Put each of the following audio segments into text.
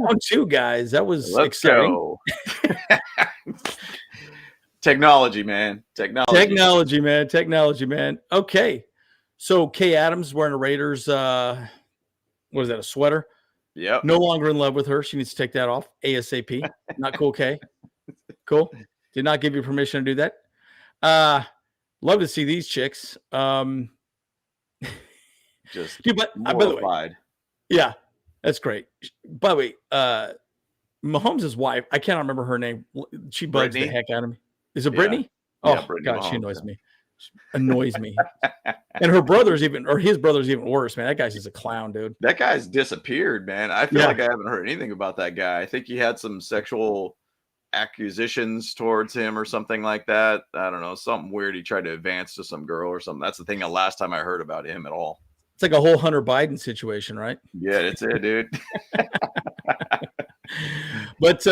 round 2, guys. That was Let's exciting. Go. Technology, man. Technology, man. Okay. So Kay Adams wearing a Raiders, what is that, a sweater? Yep. No longer in love with her. She needs to take that off ASAP. Not cool, Kay. Cool. Did not give you permission to do that. Love to see these chicks. Just dude, but by the way, yeah, that's great. By the way, Mahomes' wife, I cannot remember her name. She bugs the heck out of me. Is it Brittany? Yeah. Oh, Brittany God, Mahomes, she annoys me. She annoys me. And his brother's even worse, man. That guy's just a clown, dude. That guy's disappeared, man. I feel like I haven't heard anything about that guy. I think he had some sexual accusations towards him or something like that. I don't know, something weird. He tried to advance to some girl or something. That's the thing. The last time I heard about him at all. It's like a whole Hunter Biden situation, right? Yeah, it's it, dude. But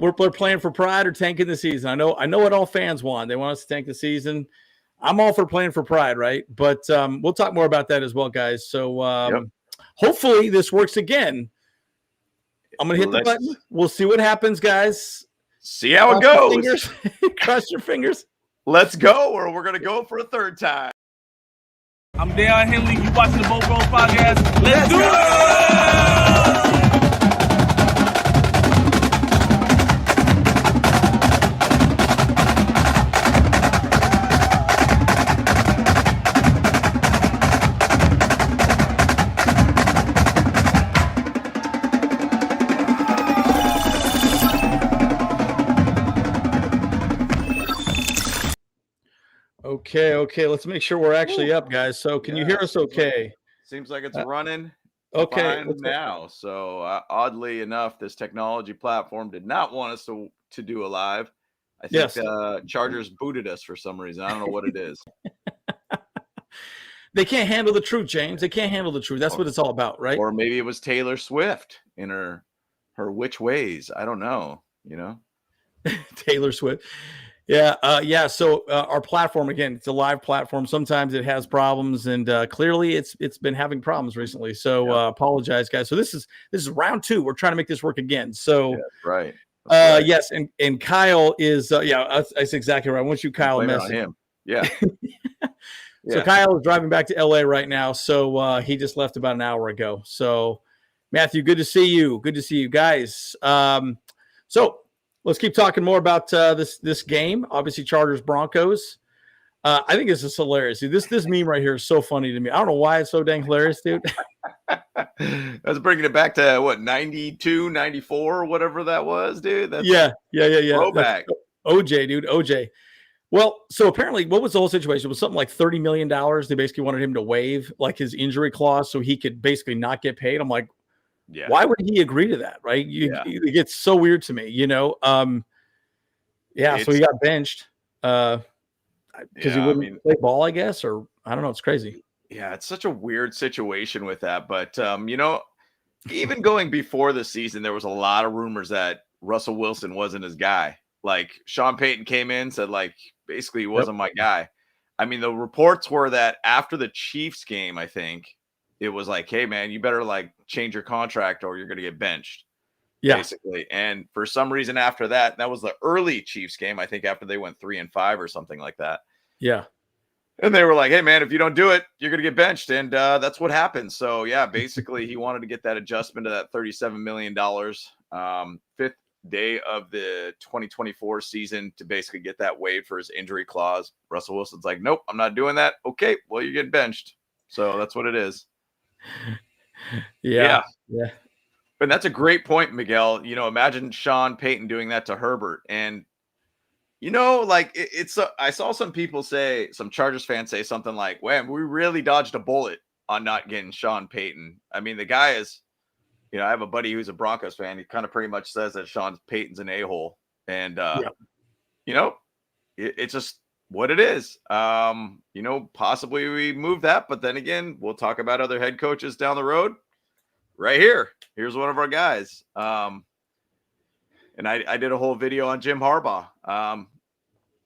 we're playing for pride or tanking the season. I know what all fans want. They want us to tank the season. I'm all for playing for pride, right? But we'll talk more about that as well, guys. So hopefully this works again. I'm going to hit the button. We'll see what happens, guys. See how it goes. Cross your fingers. Let's go, or we're going to go for a third time. I'm Dale Henley. You watching the Boat Bros podcast? Let's do it! Okay. Let's make sure we're actually up, guys. So can you hear us okay? Seems like it's running. Okay. Now. So oddly enough, this technology platform did not want us to do a live. I think Chargers booted us for some reason. I don't know what it is. They can't handle the truth, James. They can't handle the truth. That's what it's all about, right? Or maybe it was Taylor Swift in her which ways. I don't know, Taylor Swift. Yeah. So our platform, again, it's a live platform. Sometimes it has problems, and clearly it's been having problems recently. So apologize, guys. So this is round 2. We're trying to make this work again. So right. Yes, and Kyle is that's exactly right. I want you, Kyle, message him. Yeah. So Kyle is driving back to LA right now. So he just left about an hour ago. So Matthew, good to see you. Good to see you guys. So let's keep talking more about this game. Obviously, Chargers Broncos. I think this is hilarious. Dude, this meme right here is so funny to me. I don't know why it's so dang hilarious, dude. I was bringing it back to what, 92, 94, whatever that was, dude. That's yeah. Throwback. OJ, dude. OJ. Well, so apparently, what was the whole situation? It was something like $30 million. They basically wanted him to waive like his injury clause so he could basically not get paid. I'm like, why would he agree to that? Right? It gets so weird to me, So he got benched because he wouldn't play ball, I guess, or I don't know. It's crazy. Yeah, it's such a weird situation with that. But even going before the season, there was a lot of rumors that Russell Wilson wasn't his guy. Like Sean Payton came in, said like basically he wasn't my guy. I mean, the reports were that after the Chiefs game, I think it was like, hey man, you better like change your contract or you're going to get benched. Yeah, basically. And for some reason after that was the early Chiefs game. I think after they went 3-5 or something like that. Yeah. And they were like, hey man, if you don't do it, you're going to get benched. And that's what happened. So yeah, basically he wanted to get that adjustment to that $37 million, fifth day of the 2024 season to basically get that waived for his injury clause. Russell Wilson's like, nope, I'm not doing that. Okay, well, you're getting benched. So that's what it is. Yeah. And that's a great point, Miguel. Imagine Sean Payton doing that to Herbert. And, I saw some people say, some Chargers fans say something like, well, we really dodged a bullet on not getting Sean Payton. I mean, the guy is, I have a buddy who's a Broncos fan. He kind of pretty much says that Sean Payton's an a-hole. And, it's just what it is. Possibly we move that. But then again, we'll talk about other head coaches down the road. Right here. Here's one of our guys. And I did a whole video on Jim Harbaugh.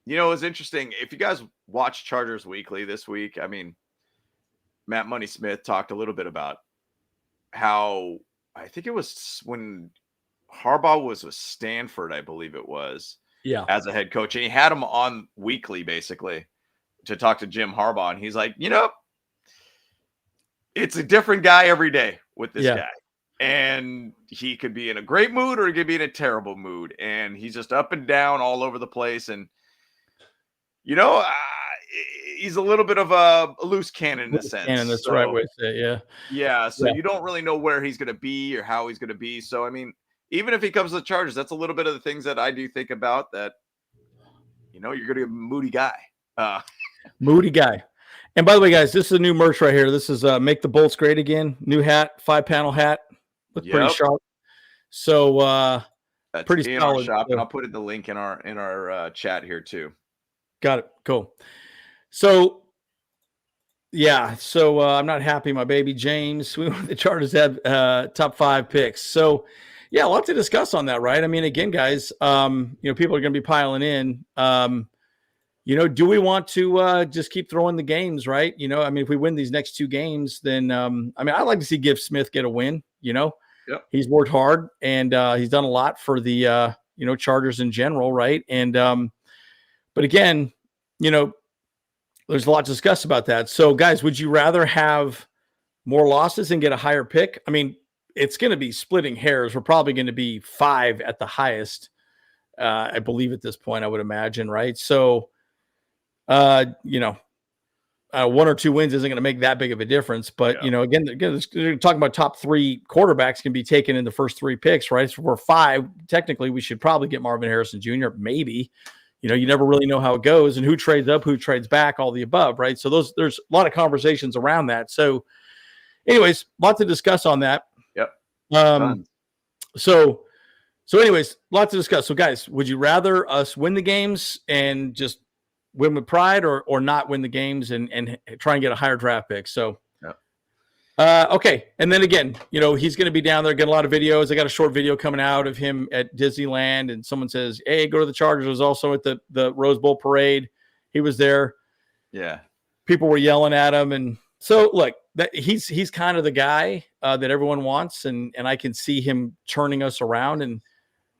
It was interesting. If you guys watch Chargers Weekly this week, I mean, Matt Money Smith talked a little bit about how I think it was when Harbaugh was with Stanford, I believe it was, as a head coach. And he had him on weekly, basically, to talk to Jim Harbaugh. And he's like, it's a different guy every day with this guy. And he could be in a great mood or he could be in a terrible mood. And he's just up and down all over the place. And, he's a little bit of a loose cannon in a sense. And that's the right way to say it, Yeah, so you don't really know where he's going to be or how he's going to be. So, I mean, even if he comes to the Chargers, that's a little bit of the things that I do think about that, you're going to be a moody guy. Moody guy. And by the way, guys, this is a new merch right here. This is Make the Bolts Great Again. New hat, 5-panel hat. Looks pretty sharp. So that's pretty in solid. Our shop, and I'll put the link in our chat here too. Got it. Cool. So I'm not happy. My baby James, we want the Chargers to have top 5 picks. So a lot to discuss on that, right? I mean, again, guys, people are going to be piling in. Do we want to just keep throwing the games, right? I mean, if we win these next 2 games, then I'd like to see Gift Smith get a win. He's worked hard and he's done a lot for the Chargers in general, right? And but again, there's a lot to discuss about that. So, guys, would you rather have more losses and get a higher pick? I mean, it's going to be splitting hairs. We're probably going to be 5 at the highest, I believe, at this point, I would imagine, right? So, 1 or 2 wins isn't going to make that big of a difference. But, again, they're talking about top 3 quarterbacks can be taken in the first 3 picks, right? So, for 5, technically, we should probably get Marvin Harrison Jr., maybe. You never really know how it goes and who trades up, who trades back, all the above, right? So there's a lot of conversations around that. So anyways, a lot to discuss on that. Yep. So anyways, a lot to discuss. So guys, would you rather us win the games and just win with pride or not win the games and try and get a higher draft pick? So okay. And then again, he's going to be down there, get a lot of videos. I got a short video coming out of him at Disneyland, and someone says, hey, go to the Chargers. I was also at the Rose Bowl parade. He was there. Yeah. People were yelling at him. And so look, that he's kind of the guy that everyone wants. And I can see him turning us around and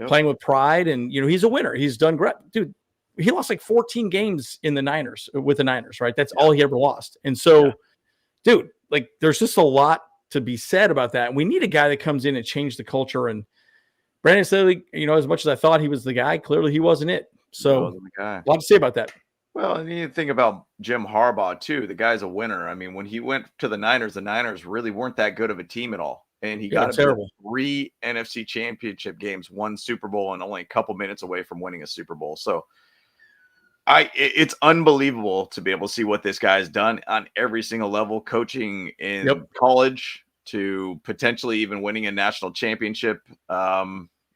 playing with pride. And, he's a winner. He's done great. Dude, he lost like 14 games with the Niners, right? That's all he ever lost. And so, dude, like, there's just a lot to be said about that. And we need a guy that comes in and change the culture. And Brandon Staley, as much as I thought he was the guy, clearly he wasn't it. So a lot to say about that. Well, and you think about Jim Harbaugh too. The guy's a winner. I mean, when he went to the Niners really weren't that good of a team at all. And he got terrible. 3 NFC championship games, 1 Super Bowl, and only a couple minutes away from winning a Super Bowl. So it's unbelievable to be able to see what this guy's done on every single level, coaching in college to potentially even winning a national championship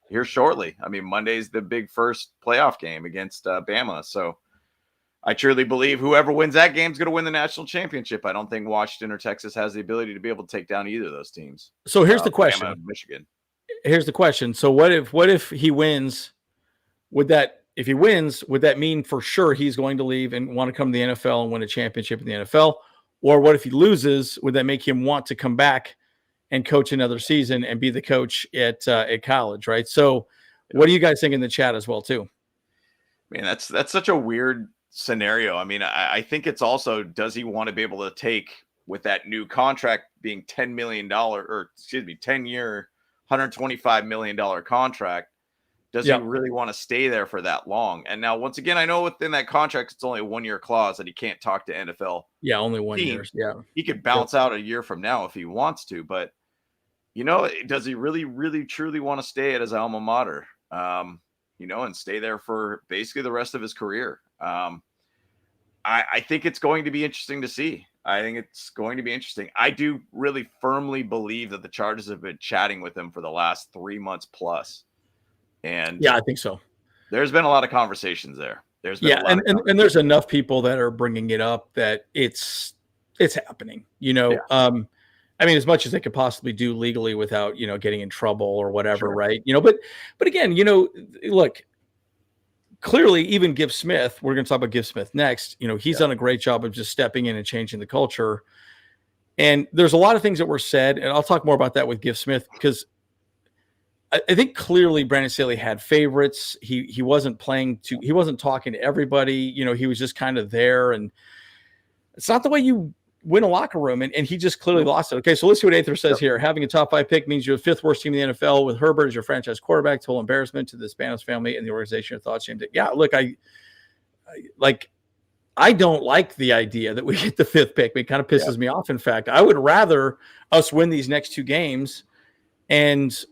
here shortly. I mean, Monday's the big first playoff game against Bama. So I truly believe whoever wins that game is going to win the national championship. I don't think Washington or Texas has the ability to be able to take down either of those teams. So here's the question. Bama, Michigan. Here's the question. So what if he wins? If he wins, would that mean for sure he's going to leave and want to come to the NFL and win a championship in the NFL? Or what if he loses? Would that make him want to come back and coach another season and be the coach at college, right? So what do you guys think in the chat as well, too? Man, that's such a weird scenario. I mean, I think it's also, does he want to be able to take, with that new contract being $10 million, 10-year, $125 million contract, does he really want to stay there for that long? And now, once again, I know within that contract, it's only a 1-year clause that he can't talk to NFL. Yeah, only 1 year. Yeah. He could bounce out a year from now if he wants to. But, does he really, really, truly want to stay at his alma mater, and stay there for basically the rest of his career? I think it's going to be interesting to see. I think it's going to be interesting. I do really firmly believe that the Chargers have been chatting with him for the last 3 months plus. And yeah, I think so. There's been a lot of conversations there. There's been and there's enough people that are bringing it up that it's happening. I mean, as much as they could possibly do legally without getting in trouble or whatever, right? But again, look, clearly, even Gift Smith. We're going to talk about Gift Smith next. He's done a great job of just stepping in and changing the culture. And there's a lot of things that were said, and I'll talk more about that with Gift Smith because I think clearly Brandon Staley had favorites. He wasn't he wasn't talking to everybody. He was just kind of there, and it's not the way you win a locker room, and he just clearly lost it. Okay, so let's see what Aether says here. Having a top 5 pick means you're the 5th worst team in the NFL with Herbert as your franchise quarterback. Total embarrassment to the Spanos family and the organization. Your thoughts, James? Yeah, look, I don't like the idea that we get the 5th pick. It kind of pisses me off. In fact, I would rather us win these next 2 games and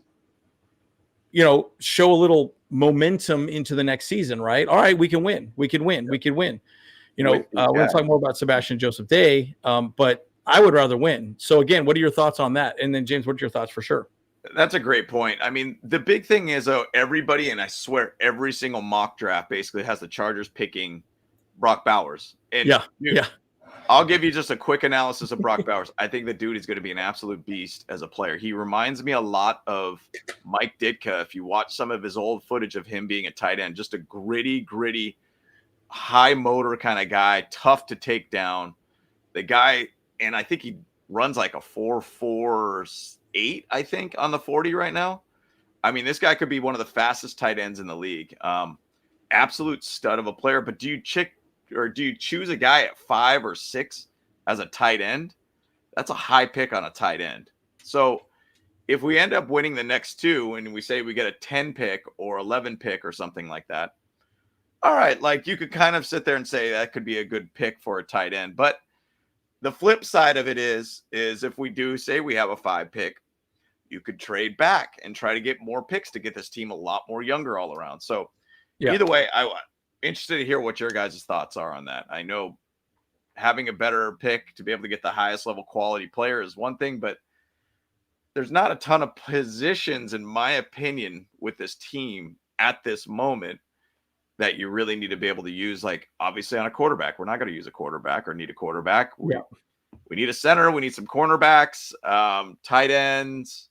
show a little momentum into the next season, right? All right, we can win. We can win. We can win. We're going to talk more about Sebastian Joseph Day, but I would rather win. So again, what are your thoughts on that? And then James, what are your thoughts for sure? That's a great point. I mean, the big thing is, everybody, and I swear every single mock draft basically has the Chargers picking Brock Bowers. And yeah. I'll give you just a quick analysis of Brock Bowers. I think the dude is going to be an absolute beast as a player. He reminds me a lot of Mike Ditka. If you watch some of his old footage of him being a tight end, just a gritty, high motor kind of guy, tough to take down. The guy, and I think he runs like a 4.48, I think, on the 40 right now. I mean, this guy could be one of the fastest tight ends in the league. Absolute stud of a player. But do you choose a guy at 5 or 6 as a tight end? That's a high pick on a tight end. So if we end up winning the next 2 and we say we get a 10 pick or 11 pick or something like that, all right, like you could kind of sit there and say that could be a good pick for a tight end. But the flip side of it is if we do say we have a 5 pick, you could trade back and try to get more picks to get this team a lot more younger all around. So either way, I'm interested to hear what your guys' thoughts are on that. I know having a better pick to be able to get the highest level quality player is one thing, but there's not a ton of positions, in my opinion, with this team at this moment that you really need to be able to use. Like, obviously on a quarterback, we're not going to use a quarterback or need a quarterback. We need a center. We need some cornerbacks, tight ends,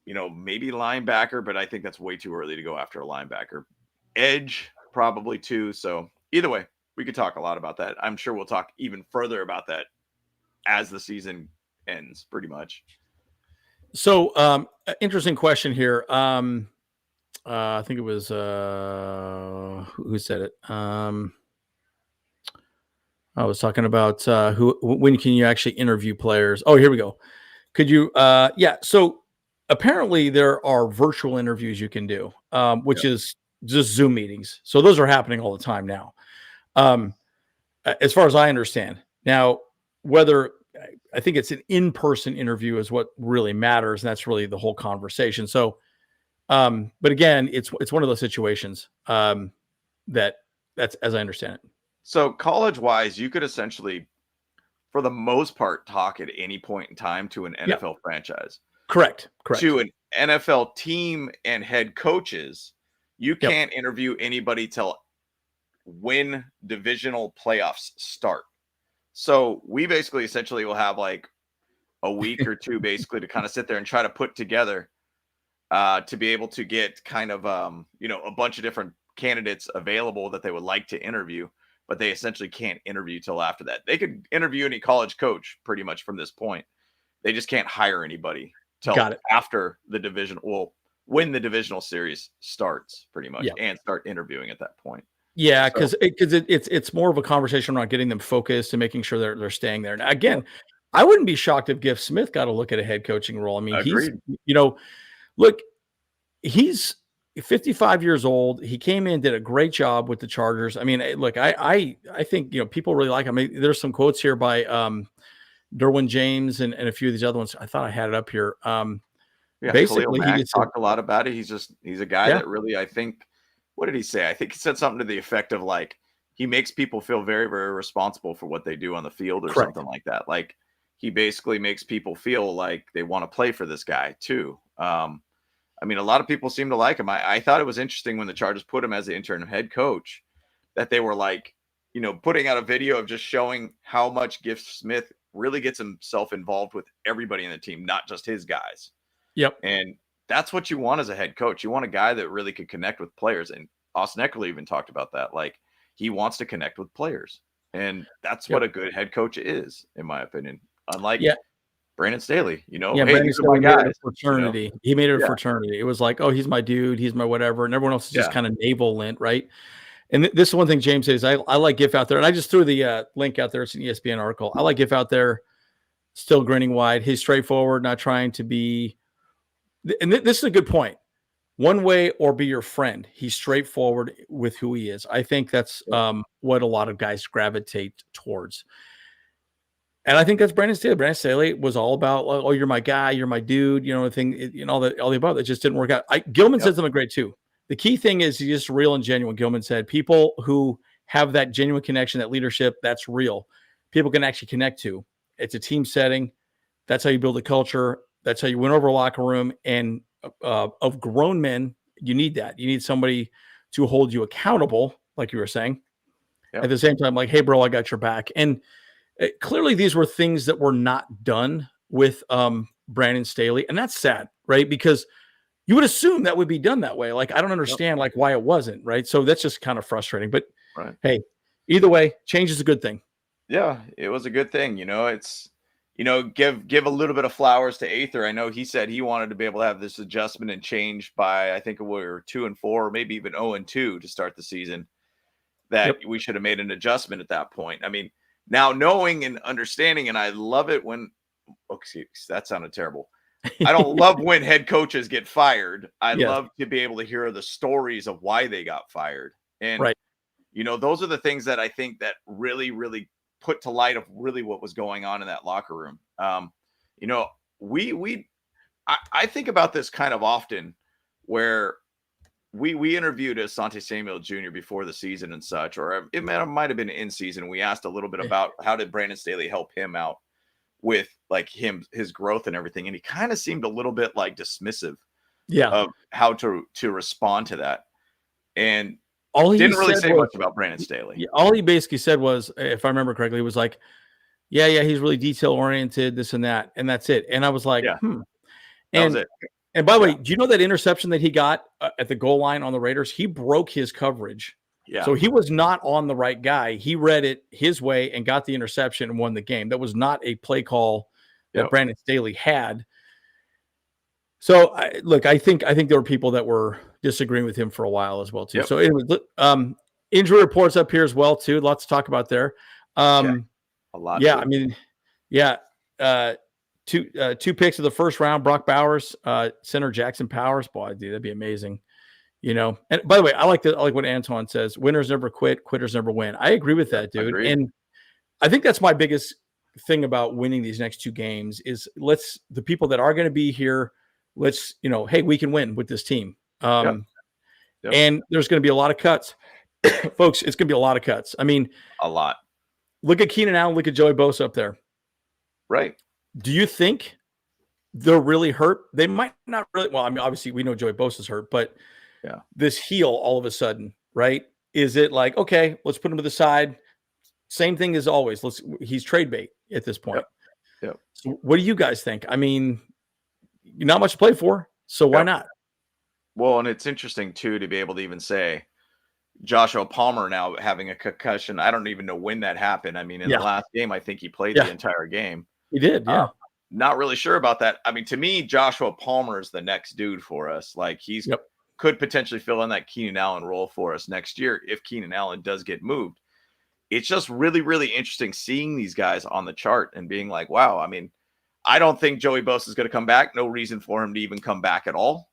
maybe linebacker, but I think that's way too early to go after a linebacker. Edge probably too. So either way, we could talk a lot about that. I'm sure we'll talk even further about that as the season ends, pretty much. So interesting question here. I think it was who said it. I was talking about when can you actually interview players? Oh, here we go. Could you? So apparently there are virtual interviews you can do, which is just Zoom meetings. So those are happening all the time now. As far as I understand. Now, whether I think it's an in-person interview is what really matters, and that's really the whole conversation. So, but again, it's one of those situations that's as I understand it. So college-wise, you could essentially, for the most part, talk at any point in time to an NFL franchise. Correct. To an NFL team and head coaches, you can't interview anybody till when divisional playoffs start. So we basically essentially will have like a week or 2 basically to kind of sit there and try to put together to be able to get kind of, a bunch of different candidates available that they would like to interview, but they essentially can't interview till after that. They could interview any college coach pretty much from this point. They just can't hire anybody till after the division. Well, when the divisional series starts pretty much and start interviewing at that point. Yeah, because it's more of a conversation around getting them focused and making sure they're staying there. Now, again, I wouldn't be shocked if Giff Smith got a look at a head coaching role. I mean, he's 55 years old. He came in, did a great job with the Chargers. I mean, look, I think people really like him. I mean, there's some quotes here by Derwin James and a few of these other ones. I thought I had it up here. Basically, he talked a lot about it. He's a guy that really, I think. What did he say? I think he said something to the effect of like, he makes people feel very, very responsible for what they do on the field or something like that. Like he basically makes people feel like they want to play for this guy too. I mean, a lot of people seem to like him. I thought it was interesting when the Chargers put him as the interim head coach that they were like, putting out a video of just showing how much Giff Smith really gets himself involved with everybody in the team, not just his guys. Yep. And that's what you want as a head coach. You want a guy that really could connect with players. And Austin Eckler even talked about that. Like he wants to connect with players. And that's what a good head coach is, in my opinion. Unlike Brandon Staley, you know, Yeah, hey, Brandon these are my Staley made it guys. a fraternity. You know? He made it a Yeah. fraternity. It was like, oh, he's my dude, he's my whatever, and everyone else is just Yeah. kind of navel lint, right? And this is one thing James says. I like Giff out there, and I just threw the link out there. It's an ESPN article. I like Giff out there, still grinning wide. He's straightforward, not trying to be. And this is a good point. One way or be your friend. He's straightforward with who he is. I think that's what a lot of guys gravitate towards. And I think that's Brandon Staley. Brandon Staley was all about, oh, you're my guy, you're my dude, you know, all the above. It just didn't work out. Gilman said something great too. The key thing is he's just real and genuine. Gilman said people who have that genuine connection, that leadership, that's real. People can actually connect to. It's a team setting. That's how you build a culture. That's how you win over a locker room. And of grown men, you need that. You need somebody to hold you accountable, like you were saying. At the same time, like, hey, bro, I got your back. And clearly these were things that were not done with Brandon Staley. And that's sad, right? Because you would assume that would be done that way. Like, I don't understand like why it wasn't, right? So that's just kind of frustrating. But hey, either way, change is a good thing. Yeah, it was a good thing. You know, it's, you know, give a little bit of flowers to Aether. I know he said he wanted to be able to have this adjustment and change by, I think we were 2-4, or maybe even 0-2 to start the season, that we should have made an adjustment at that point. I mean, now knowing and understanding, and I love it when, that sounded terrible. I don't love when head coaches get fired. I love to be able to hear the stories of why they got fired. And, you know, those are the things that I think that really, really put to light of really what was going on in that locker room. You know, I think about this kind of often, where we interviewed Asante Samuel Jr. before the season and such, or it might have been in season. We asked a little bit about how did Brandon Staley help him out with like his growth and everything. And he kind of seemed a little bit like dismissive of how to respond to that. And all he didn't really say much about Brandon Staley. All he basically said was, if I remember correctly, it was like, yeah, he's really detail oriented, this and that. And that's it. And I was like, That was it. And by the way, do you know that interception that he got at the goal line on the Raiders? He broke his coverage. Yeah. So he was not on the right guy. He read it his way and got the interception and won the game. That was not a play call that Brandon Staley had. So I think there were people that were disagreeing with him for a while as well too. So anyway, injury reports up here as well too. Lots to talk about there. A lot. Yeah. I mean, two picks of the first round, Brock Bowers, center Jackson Powers. Boy, dude, that'd be amazing. You know, and by the way, I like what Antoine says. Winners never quit, quitters never win. I agree with that, dude. And I think that's my biggest thing about winning these next two games is the people that are going to be here, hey, we can win with this team. And there's going to be a lot of cuts. Folks, it's going to be a lot of cuts. I mean, a lot. Look at Keenan Allen, look at Joey Bosa up there. Right. Do you think they're really hurt? They might not really. Well, I mean, obviously we know Joey Bosa's hurt, but this heel all of a sudden, right? Is it like, okay, let's put him to the side? Same thing as always. He's trade bait at this point. Yep. So what do you guys think? I mean, not much to play for, so why not? Well, and it's interesting too to be able to even say Joshua Palmer now having a concussion. I don't even know when that happened. I mean, in the last game, I think he played the entire game. He did, not really sure about that. I mean, to me, Joshua Palmer is the next dude for us. Like he's could potentially fill in that Keenan Allen role for us next year if Keenan Allen does get moved. It's just really, really interesting seeing these guys on the chart and being like, wow. I mean, I don't think Joey Bosa is going to come back. No reason for him to even come back at all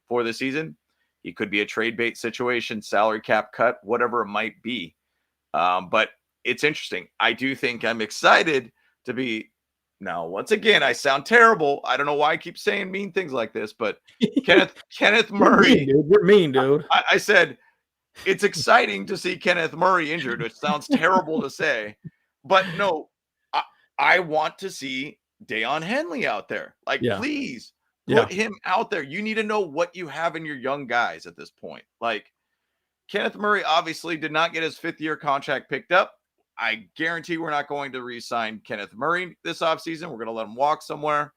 for the season. He could be a trade bait situation, salary cap cut, whatever it might be. But it's interesting. I do think I'm excited to be. Now, once again, I sound terrible. I don't know why I keep saying mean things like this, but Kenneth Murray. You're mean, dude. I said it's exciting to see Kenneth Murray injured, which sounds terrible to say. But no, I want to see Deion Henley out there. Like, please put him out there. You need to know what you have in your young guys at this point. Like, Kenneth Murray obviously did not get his fifth-year contract picked up. I guarantee we're not going to re-sign Kenneth Murray this offseason. We're going to let him walk somewhere.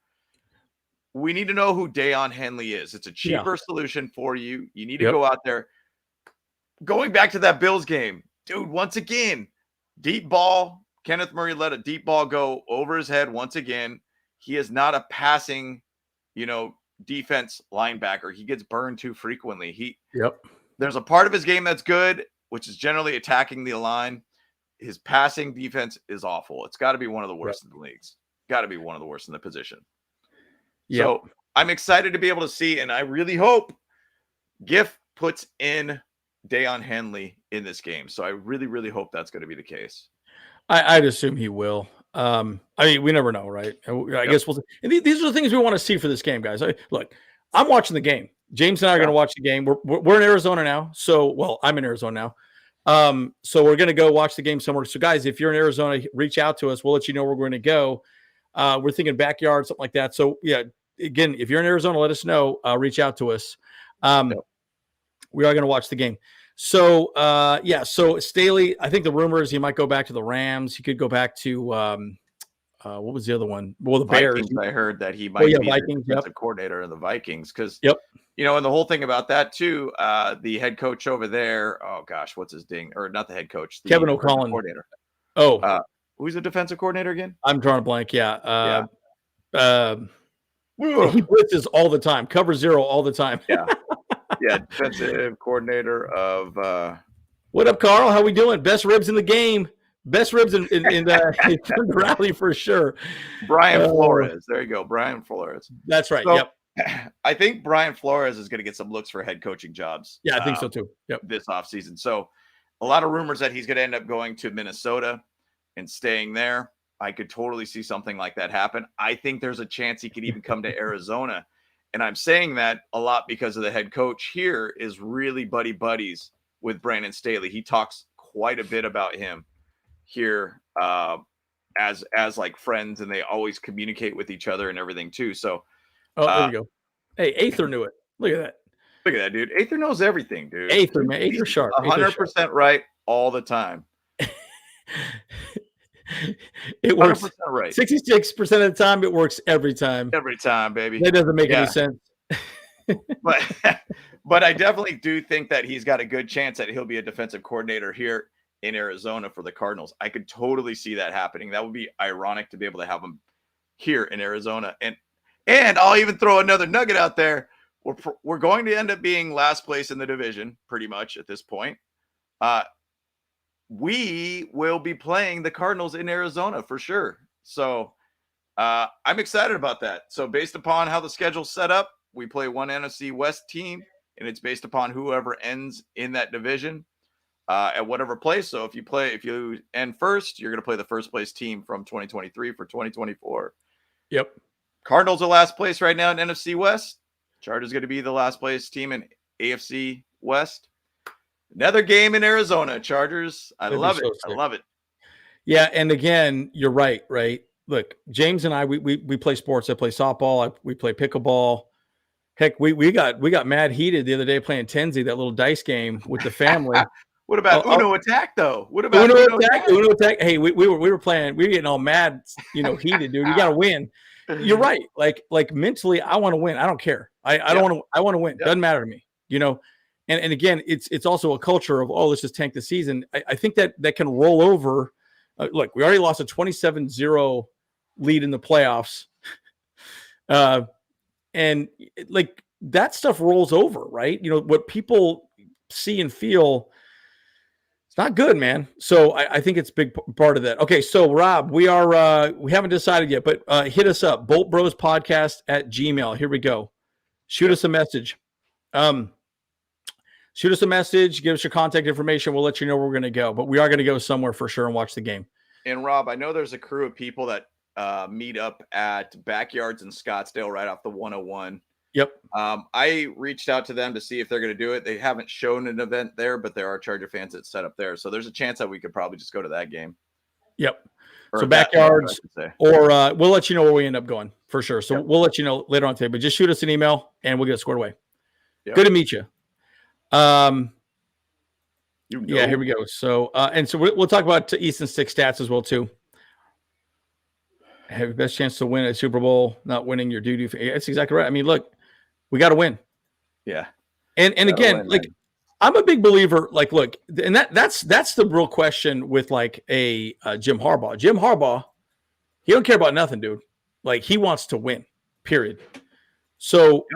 We need to know who Deion Henley is. It's a cheaper solution for you. You need to go out there. Going back to that Bills game, dude, once again, deep ball. Kenneth Murray let a deep ball go over his head once again. he is not a passing, defense linebacker. He gets burned too frequently. There's a part of his game that's good, which is generally attacking the line. His passing defense is awful. It's got to be one of the worst in the leagues. Got to be one of the worst in the position. So I'm excited to be able to see, and I really hope Giff puts in Deion Henley in this game. So I really, really hope that's going to be the case. I'd assume he will. I mean, we never know, right? I guess we'll see. And these are the things we want to see for this game, guys. Look, I'm watching the game. James and I are going to watch the game. We're in Arizona now. So, I'm in Arizona now. So we're going to go watch the game somewhere. So guys, if you're in Arizona, reach out to us. We'll let you know where we're going to go. We're thinking backyard, something like that. So yeah, again, if you're in Arizona, let us know, reach out to us. We are going to watch the game. So, so Staley, I think the rumor is he might go back to the Rams. He could go back to, what was the other one? Well, the Bears. Vikings, I heard that he might be the defensive coordinator of the Vikings. Because, and the whole thing about that too, the head coach over there, oh gosh, what's his ding? Or not the head coach, Kevin O'Connell. Coordinator. Who's the defensive coordinator again? I'm drawing a blank. He blitzes all the time, cover zero all the time. Defensive coordinator of what up, Carl? How we doing? Best ribs in the game. Best ribs in rally for sure. Brian Flores. There you go. Brian Flores. That's right. So, I think Brian Flores is going to get some looks for head coaching jobs. Yeah, I think so too. This offseason. So a lot of rumors that he's going to end up going to Minnesota and staying there. I could totally see something like that happen. I think there's a chance he could even come to Arizona. And I'm saying that a lot because of the head coach here is really buddies with Brandon Staley. He talks quite a bit about him here as like friends, and they always communicate with each other and everything too. So, there you go. Hey, Aether knew it. Look at that. Look at that, dude. Aether knows everything, dude. Aether, man. Aether sharp. 100% right all the time. It works right. 66% of the time. It works every time. Every time, baby. That doesn't make any sense. but I definitely do think that he's got a good chance that he'll be a defensive coordinator here in Arizona for the Cardinals. I could totally see that happening. That would be ironic to be able to have him here in Arizona. And I'll even throw another nugget out there. We're going to end up being last place in the division pretty much at this point. We will be playing the Cardinals in Arizona for sure. So I'm excited about that. So based upon how the schedule's set up, we play one NFC West team, and it's based upon whoever ends in that division at whatever place. So if you end first, you're going to play the first place team from 2023 for 2024. Yep. Cardinals are last place right now in NFC West. Chargers going to be the last place team in AFC West. Another game in Arizona, Chargers. I love it. I love it. Yeah, and again, you're right. Look, James and I, we play sports. I play softball. We play pickleball. Heck, we got mad heated the other day playing Tenzi, that little dice game with the family. What about Uno Attack though? What about Uno Attack? Uno Attack. Hey, we were playing. We were getting all mad, heated, dude. You got to win. You're right. Like mentally, I want to win. I don't care. I don't want to. I want to win. Yep. Doesn't matter to me. And again, it's also a culture of, let's just tank the season. I think that can roll over. Look, we already lost a 27-0 lead in the playoffs. And like that stuff rolls over, right? What people see and feel, it's not good, man. So I think it's a big part of that. Okay, so Rob, we haven't decided yet, but hit us up, boltbrospodcast@gmail.com. Here we go. Shoot us a message. Shoot us a message. Give us your contact information. We'll let you know where we're going to go. But we are going to go somewhere for sure and watch the game. And Rob, I know there's a crew of people that meet up at Backyards in Scottsdale right off the 101. Yep. I reached out to them to see if they're going to do it. They haven't shown an event there, but there are Charger fans that set up there. So there's a chance that we could probably just go to that game. Yep. So Backyards, or we'll let you know where we end up going for sure. So we'll let you know later on today, but just shoot us an email and we'll get it squared away. Yep. Good to meet you. Yeah, here we go. So, and so we'll talk about Easton Stick stats as well too. Have the best chance to win a Super Bowl, not winning your doo-doo. That's exactly right. I mean, look, we got to win. Yeah. And again, like I'm a big believer, like, look, and that's the real question with like a Jim Harbaugh. Jim Harbaugh, he don't care about nothing, dude. Like he wants to win, period. So,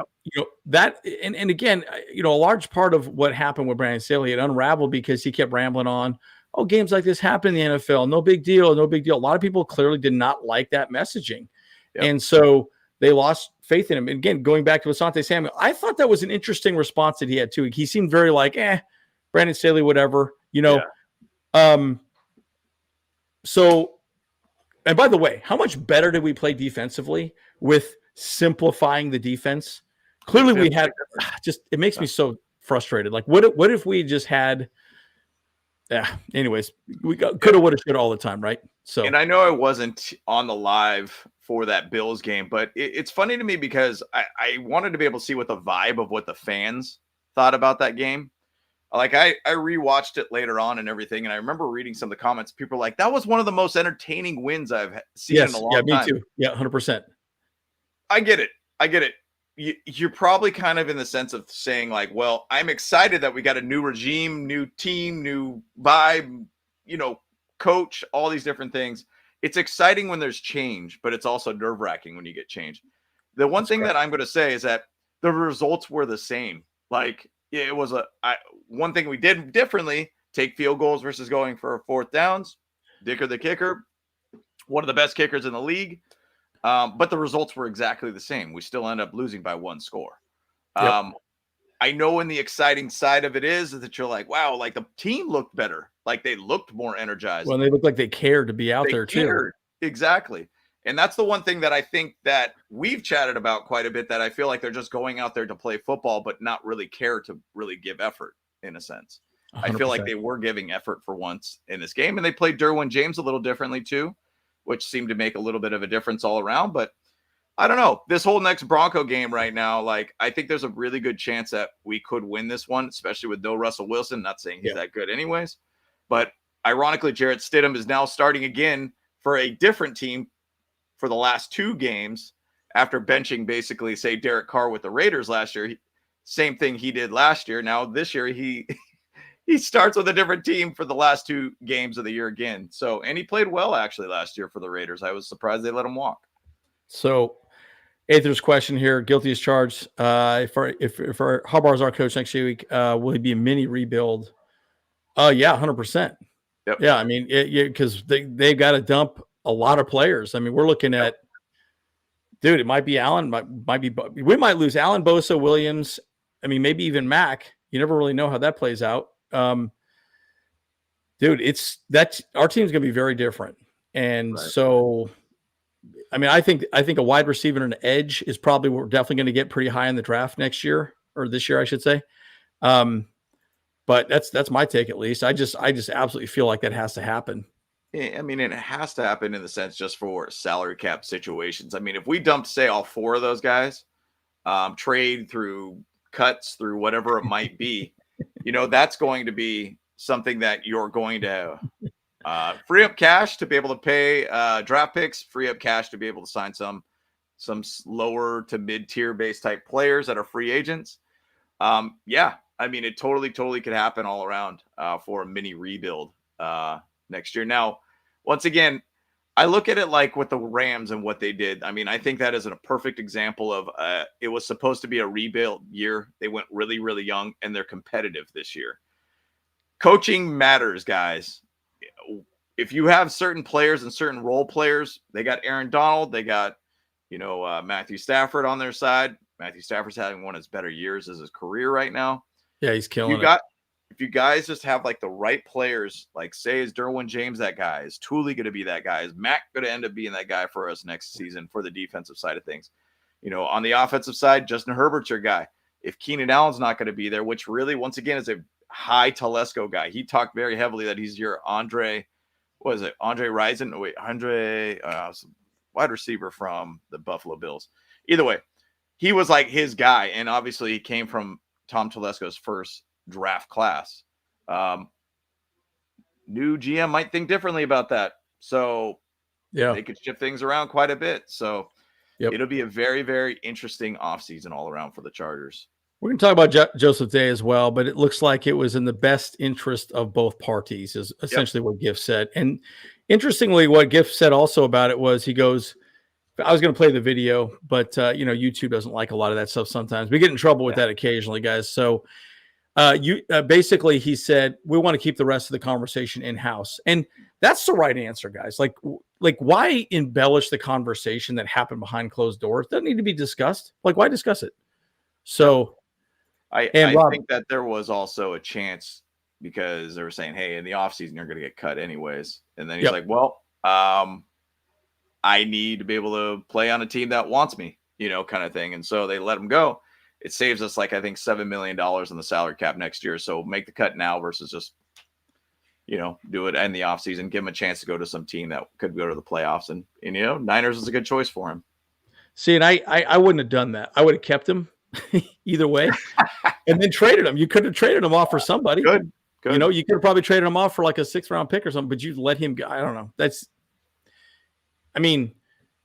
that, and again, a large part of what happened with Brandon Staley, it unraveled because he kept rambling on, oh, games like this happen in the NFL. No big deal. No big deal. A lot of people clearly did not like that messaging. Yep. And so they lost faith in him. And again, going back to Asante Samuel, I thought that was an interesting response that he had too. He seemed very like, Brandon Staley, whatever, So, and by the way, how much better did we play defensively with simplifying the defense? Clearly we had it makes me so frustrated. Like what if we just had anyways, we coulda, woulda, shoulda all the time, right? So, and I know I wasn't on the live for that Bills game, but it's funny to me because I wanted to be able to see what the vibe of what the fans thought about that game. Like I rewatched it later on and everything, and I remember reading some of the comments. People were like, "That was one of the most entertaining wins I've seen in a long time." Yeah, me too. Yeah, 100%. I get it. You're probably kind of in the sense of saying like, well, I'm excited that we got a new regime, new team, new vibe, coach, all these different things. It's exciting when there's change, but it's also nerve-wracking when you get change. The one thing that I'm going to say is that the results were the same. Like it was one thing we did differently, take field goals versus going for fourth downs. Dicker the kicker, one of the best kickers in the league. But the results were exactly the same. We still end up losing by one score. Yep. I know in the exciting side of it is that you're like, wow, like the team looked better. Like they looked more energized. Well, they looked like they cared to be out there too. Exactly. And that's the one thing that I think that we've chatted about quite a bit, that I feel like they're just going out there to play football, but not really care to really give effort in a sense. 100%. I feel like they were giving effort for once in this game, and they played Derwin James a little differently too, which seemed to make a little bit of a difference all around. But I don't know. This whole next Bronco game right now, like I think there's a really good chance that we could win this one, especially with no Russell Wilson. Not saying he's that good anyways. But ironically, Jarrett Stidham is now starting again for a different team for the last two games after benching basically, say, Derek Carr with the Raiders last year. Same thing he did last year. Now this year he starts with a different team for the last two games of the year again. So, and he played well actually last year for the Raiders. I was surprised they let him walk. So, Aether's question here: guilty as charged. If Harbaugh is our coach next week, will he be a mini rebuild? Yeah, 100%. Yep. Yeah, I mean, because they've got to dump a lot of players. I mean, we're looking at, dude, it might be Allen, we might lose Allen, Bosa, Williams. I mean, maybe even Mack. You never really know how that plays out. Dude, our team's going to be very different. And so, I mean, I think a wide receiver and an edge is probably what we're definitely going to get pretty high in the draft next year, or this year, I should say. But that's my take, at least. I just absolutely feel like that has to happen. I mean, it has to happen in the sense just for salary cap situations. I mean, if we dumped, say, all four of those guys, trade through cuts, through whatever it might be, that's going to be something that you're going to free up cash to be able to pay draft picks, free up cash to be able to sign some lower to mid-tier base type players that are free agents. I mean, it totally could happen all around for a mini rebuild next year. Now, once again, I look at it like with the Rams and what they did. I mean, I think that is a perfect example of it was supposed to be a rebuild year. They went really, really young, and they're competitive this year. Coaching matters, guys. If you have certain players and certain role players, they got Aaron Donald, they got, Matthew Stafford on their side. Matthew Stafford's having one of his better years as his career right now. Yeah, he's killing it. If you guys just have like the right players, like say is Derwin James that guy? Is Thule going to be that guy? Is Mack going to end up being that guy for us next season for the defensive side of things? On the offensive side, Justin Herbert's your guy. If Keenan Allen's not going to be there, which really, once again, is a high Telesco guy. He talked very heavily that he's your Andre Rison? Wait, wide receiver from the Buffalo Bills. Either way, he was like his guy. And obviously he came from Tom Telesco's first draft class. New GM might think differently about that. So they could shift things around quite a bit. So it'll be a very, very interesting offseason all around for the Chargers. We're going to talk about Joseph Day as well, but it looks like it was in the best interest of both parties is essentially what Giff said. And interestingly, what Giff said also about it was he goes, I was going to play the video, but YouTube doesn't like a lot of that stuff sometimes. We get in trouble with that occasionally, guys. So basically he said, we want to keep the rest of the conversation in-house. And that's the right answer, guys. Like why embellish the conversation that happened behind closed doors? It doesn't need to be discussed. Like, why discuss it? So I think that there was also a chance because they were saying, hey, in the offseason, you're going to get cut anyways. And then he's like, well, I need to be able to play on a team that wants me, kind of thing. And so they let him go. It saves us I think $7 million in the salary cap next year. So make the cut now versus just, do it in the offseason, give him a chance to go to some team that could go to the playoffs. And Niners is a good choice for him. See, and I wouldn't have done that. I would have kept him either way and then traded him. You could have traded him off for somebody. Good. You could have probably traded him off for like a 6th round pick or something, but you let him go. I don't know.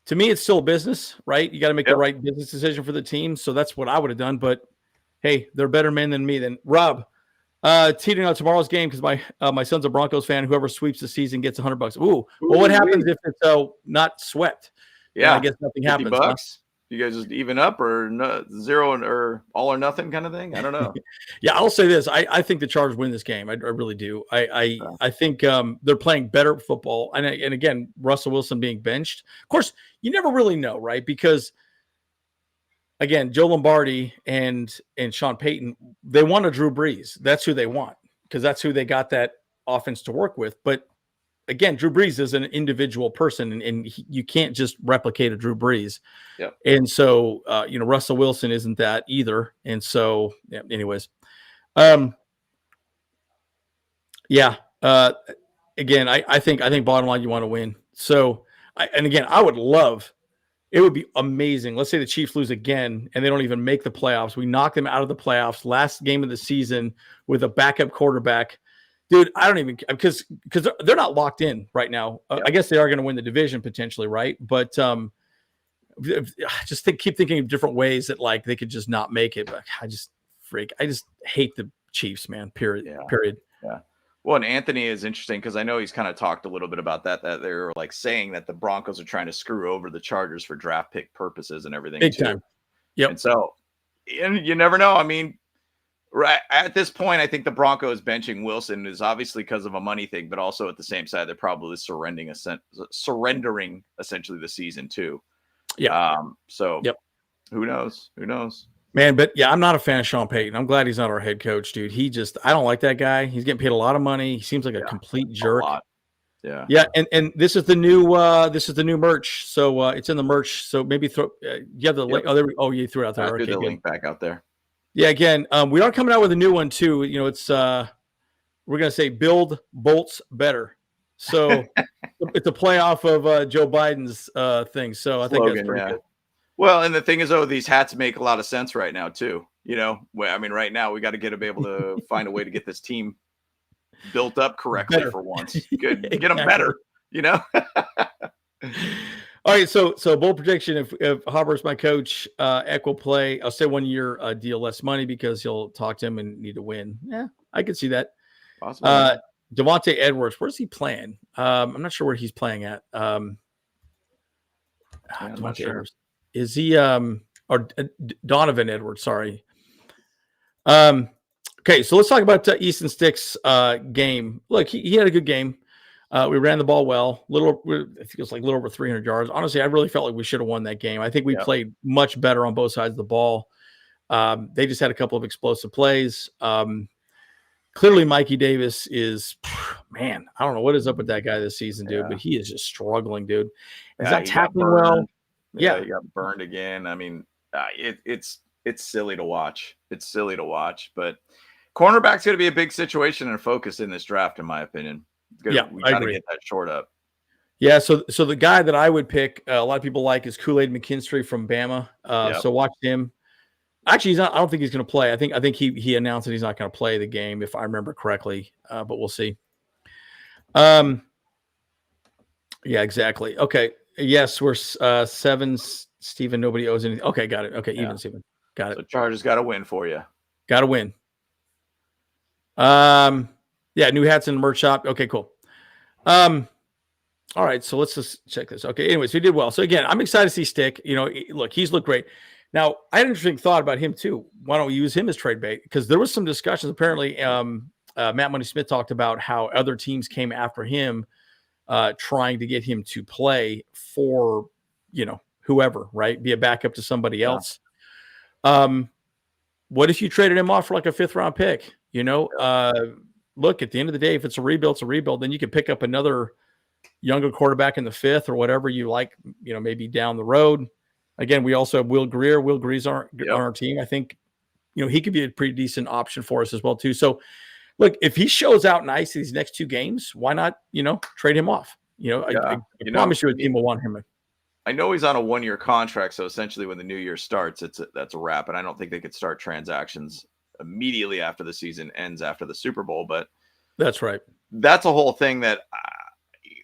To me, it's still a business, right? You got to make the right business decision for the team. So that's what I would have done. But hey, they're better men than me. Then Rob, teetering on tomorrow's game because my son's a Broncos fan. Whoever sweeps the season gets $100. Ooh. Well, what happens if it's not swept? Yeah, I guess nothing happens. $50. Huh? You guys just even up or no, zero or all or nothing kind of thing? I don't know. Yeah, I'll say this. I think the Chargers win this game. I really do. I think they're playing better football. And again, Russell Wilson being benched. Of course, you never really know, right? Because, again, Joe Lombardi and Sean Payton, they want a Drew Brees. That's who they want because that's who they got that offense to work with. But, again, Drew Brees is an individual person, and you can't just replicate a Drew Brees. Yep. And so, Russell Wilson isn't that either. And so, anyways. Again, I think bottom line, you want to win. So, I would love, it would be amazing. Let's say the Chiefs lose again and they don't even make the playoffs. We knock them out of the playoffs, last game of the season with a backup quarterback. Dude, I don't even, because they're not locked in right now. I guess they are going to win the division potentially, right? But keep thinking of different ways that they could just not make it. But I just hate the Chiefs, man. Period. Yeah. Well, and Anthony is interesting because I know he's kind of talked a little bit about that they're saying that the Broncos are trying to screw over the Chargers for draft pick purposes and everything. Big time. Yep. And so, and you never know. I mean, right at this point, I think the Broncos benching Wilson is obviously because of a money thing, but also at the same side, they're probably surrendering essentially the season too. Yeah. Who knows? Man, but yeah, I'm not a fan of Sean Payton. I'm glad he's not our head coach, dude. I don't like that guy. He's getting paid a lot of money. He seems like a complete jerk. Yeah. Yeah. And this is the new merch. So it's in the merch. So maybe throw, you have the link. Oh, you threw it out there. Okay, the link back out there. Yeah. Again, we are coming out with a new one too. It's, we're going to say build bolts better. So it's a play off of Joe Biden's thing. So I think that's pretty good. Well, and the thing is, these hats make a lot of sense right now too. Right now we got to be able to find a way to get this team built up correctly better. For once. Good, get them better. All right, so bold prediction: if Harbaugh's my coach, Eck will play. I'll say 1 year deal, less money because he'll talk to him and need to win. Yeah, I could see that. Possibly. Devontae Edwards, where's he playing? I'm not sure where he's playing at. I'm not sure. Edwards. Is he or Donovan Edwards? Sorry. Okay, so let's talk about Easton Stick's game. Look, he had a good game. We ran the ball well. I think it was a little over 300 yards. Honestly, I really felt like we should have won that game. I think we played much better on both sides of the ball. They just had a couple of explosive plays. Clearly, Mikey Davis is, man, I don't know what is up with that guy this season, dude, but he is just struggling, dude. He's not tackling well. Yeah, he got burned again. I mean, it's silly to watch. It's silly to watch, but cornerback's going to be a big situation and focus in this draft, in my opinion. We got to get that short up. Yeah, so the guy that I would pick, a lot of people like, is Kool-Aid McKinstry from Bama. So watch him. Actually, he's not. I don't think he's going to play. I think he announced that he's not going to play the game, if I remember correctly. But we'll see. Yeah, exactly. Okay. Yes, we're 7. Steven, nobody owes anything. Okay, got it. Okay, even Steven. Got it. So Chargers got to win for you. Got to win. Yeah, new hats in the merch shop. Okay, cool. All right, so let's just check this. Okay, anyways, he did well. So again, I'm excited to see Stick. Look, he's looked great. Now, I had an interesting thought about him too. Why don't we use him as trade bait? Because there was some discussions. Apparently, Matt Money Smith talked about how other teams came after him, trying to get him to play for, whoever, right? Be a backup to somebody else. What if you traded him off for like a 5th round pick? Look, at the end of the day, if it's a rebuild, it's a rebuild. Then you can pick up another younger quarterback in the 5th or whatever you like, maybe down the road. Again, we also have Will Greer. Will Greer's on our team. I think, he could be a pretty decent option for us as well too. So look, if he shows out nice these next 2 games, why not, trade him off? I promise you a team will want him. I know he's on a 1-year contract. So essentially when the new year starts, that's a wrap. And I don't think they could start transactions immediately after the season ends after the Super Bowl, but that's right. That's a whole thing that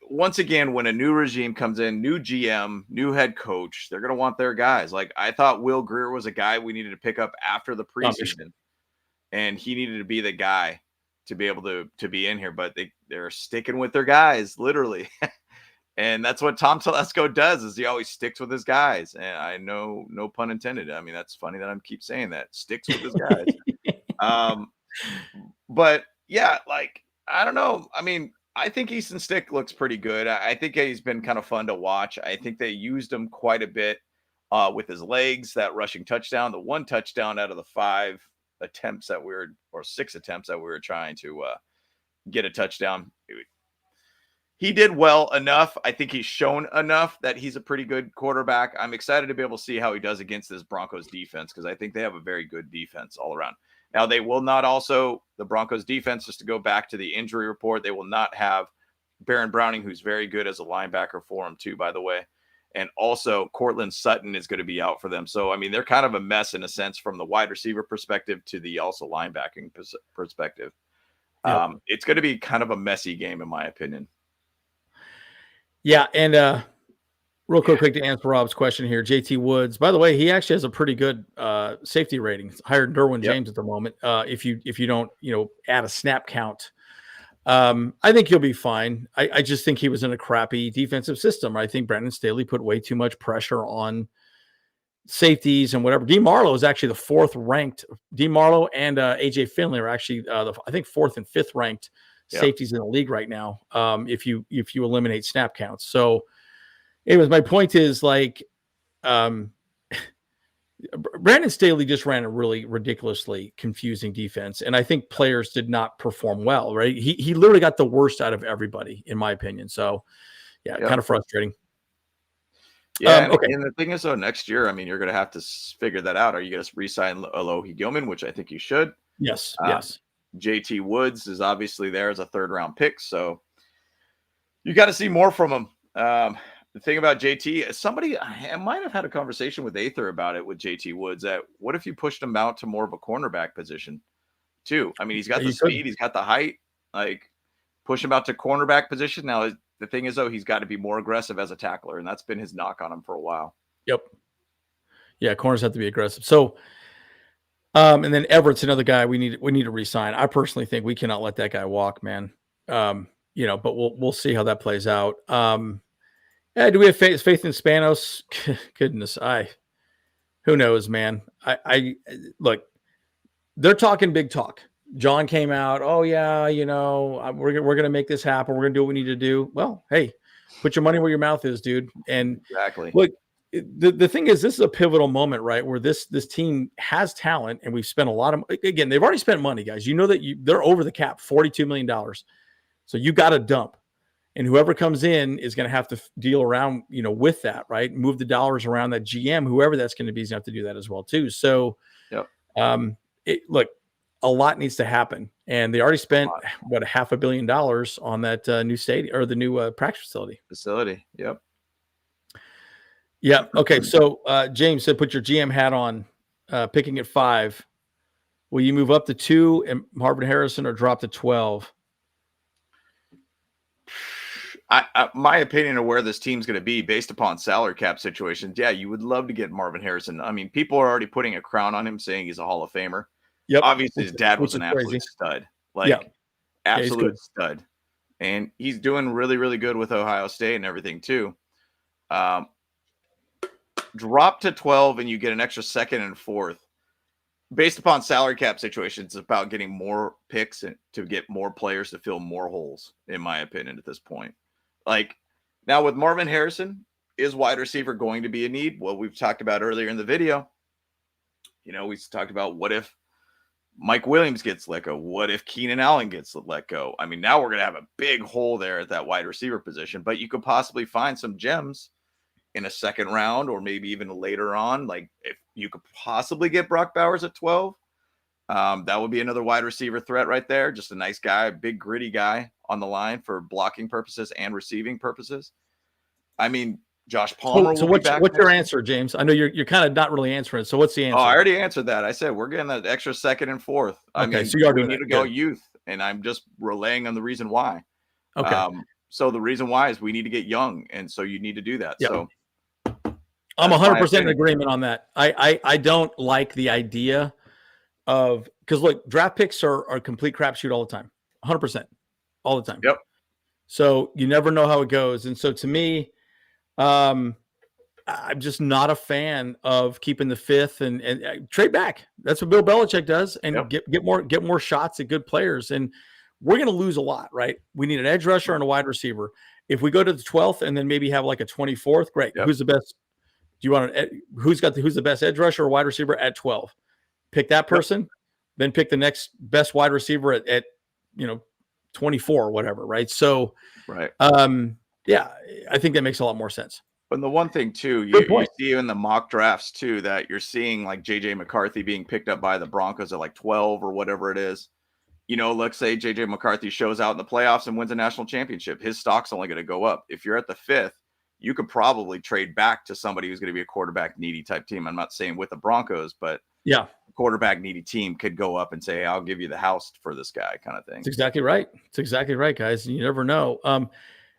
once again, when a new regime comes in, new GM, new head coach, they're going to want their guys. Like I thought Will Greer was a guy we needed to pick up after the preseason, and he needed to be the guy to be able to be in here, but they're sticking with their guys literally. And that's what Tom Telesco does, is he always sticks with his guys. And I know, no pun intended. I mean, that's funny that I keep saying that, sticks with his guys. But yeah, like, I don't know. I mean, I think Easton Stick looks pretty good. I think he's been kind of fun to watch. I think they used him quite a bit with his legs, that rushing touchdown, the 1 touchdown out of the 6 attempts that we were trying to get a touchdown. He did well enough. I think he's shown enough that he's a pretty good quarterback. I'm excited to be able to see how he does against this Broncos defense, because I think they have a very good defense all around. Now, they will not the Broncos defense, just to go back to the injury report, they will not have Baron Browning, who's very good as a linebacker for him too, by the way. And also Cortland Sutton is going to be out for them. So, I mean, they're kind of a mess in a sense from the wide receiver perspective to the also linebacking perspective. Yep. It's going to be kind of a messy game, in my opinion. Yeah. And real quick to answer Rob's question here, JT Woods, by the way, he actually has a pretty good safety rating. It's higher than Derwin James at the moment. If you don't, add a snap count, I think he'll be fine. I just think he was in a crappy defensive system. I think Brandon Staley put way too much pressure on safeties and whatever. D. Marlowe is actually the 4th ranked. D. Marlowe and AJ Finley are actually I think 4th and 5th ranked safeties in the league right now. If you eliminate snap counts. So anyways, my point is, like, Brandon Staley just ran a really ridiculously confusing defense, and I think players did not perform well, right? He literally got the worst out of everybody, in my opinion. So, kind of frustrating. Yeah, okay. And the thing is, though, next year, I mean, you're going to have to figure that out. Are you going to re-sign Alohi Gilman, which I think you should? Yes, yes. JT Woods is obviously there as a 3rd-round pick, so you got to see more from him. The thing about JT, I might have had a conversation with Aether about it with JT Woods, that what if you pushed him out to more of a cornerback position too? I mean, he's got the speed, he's got the height, like push him out to cornerback position. Now, the thing is, though, he's got to be more aggressive as a tackler, and that's been his knock on him for a while. Yep. Yeah, corners have to be aggressive. So, and then Everett's another guy we need to re-sign. I personally think we cannot let that guy walk, man. But we'll see how that plays out. Do we have faith in Spanos? Goodness, who knows, man. I look, they're talking big talk. John came out. Oh yeah, we're gonna make this happen. We're gonna do what we need to do. Well, hey, put your money where your mouth is, dude. And exactly. Look, the thing is, this is a pivotal moment, right? Where this team has talent, and we've spent a lot of. Again, they've already spent money, guys. You know that they're over the cap, $42 million. So you got to dump. And whoever comes in is going to have to deal around, with that, right? Move the dollars around. That GM, whoever that's going to be, is going to have to do that as well too. So, look, a lot needs to happen, and they already spent $500 million on that new stadium or the new practice facility. Yep. Yeah. Okay. So James said, put your GM hat on. Picking at 5. Will you move up to 2 and Marvin Harrison, or drop to 12? My opinion of where this team's going to be based upon salary cap situations. Yeah, you would love to get Marvin Harrison. I mean, people are already putting a crown on him, saying he's a Hall of Famer. Yep. Obviously, his dad was an absolute stud. Absolute stud. and he's doing really, really good with Ohio State and everything too. Drop to 12 and you get an extra second and fourth. Based upon salary cap situations, it's about getting more picks and to get more players to fill more holes, in my opinion, at this point. Like now with Marvin Harrison, is wide receiver going to be a need? Well, we've talked about earlier in the video. You know, we talked about what if Mike Williams gets let go? What if Keenan Allen gets let go? I mean, now we're going to have a big hole there at that wide receiver position, but you could possibly find some gems in a second round or maybe even later on. Like if you could possibly get Brock Bowers at 12, that would be another wide receiver threat right there. Just a nice guy, a big gritty guy on the line for blocking purposes and receiving purposes. I mean, Josh Palmer. So what's your answer, James? I know you're kind of not really answering. So what's the answer? Oh, I already answered that. I said we're getting that extra second and fourth. I mean, so you are we doing need to go youth, and I'm just relaying on the reason why. Okay. So the reason why is we need to get young, and so you need to do that. Yep. So I'm 100% in agreement on that. I don't like the idea of, because look, draft picks are a complete crapshoot all the time, 100% all the time. Yep. So you never know how it goes, and so to me, I'm just not a fan of keeping the fifth and trade back. That's what Bill Belichick does, and get more shots at good players. And we're going to lose a lot, right? We need an edge rusher and a wide receiver. If we go to the 12th and then maybe have like a 24th, great. Yep. Who's the best? Do you want who's the best edge rusher or wide receiver at 12? Pick that person, then pick the next best wide receiver at 24 or whatever, right? So, right. Yeah, I think that makes a lot more sense. And the one thing too, you see in the mock drafts too, that you're seeing like JJ McCarthy being picked up by the Broncos at like 12 or whatever it is. You know, let's say JJ McCarthy shows out in the playoffs and wins a national championship. His stock's only going to go up. If you're at the 5th, you could probably trade back to somebody who's going to be a quarterback needy type team. I'm not saying with the Broncos, but yeah, a quarterback needy team could go up and say, hey, I'll give you the house for this guy kind of thing. That's exactly right. It's exactly right, guys. You never know.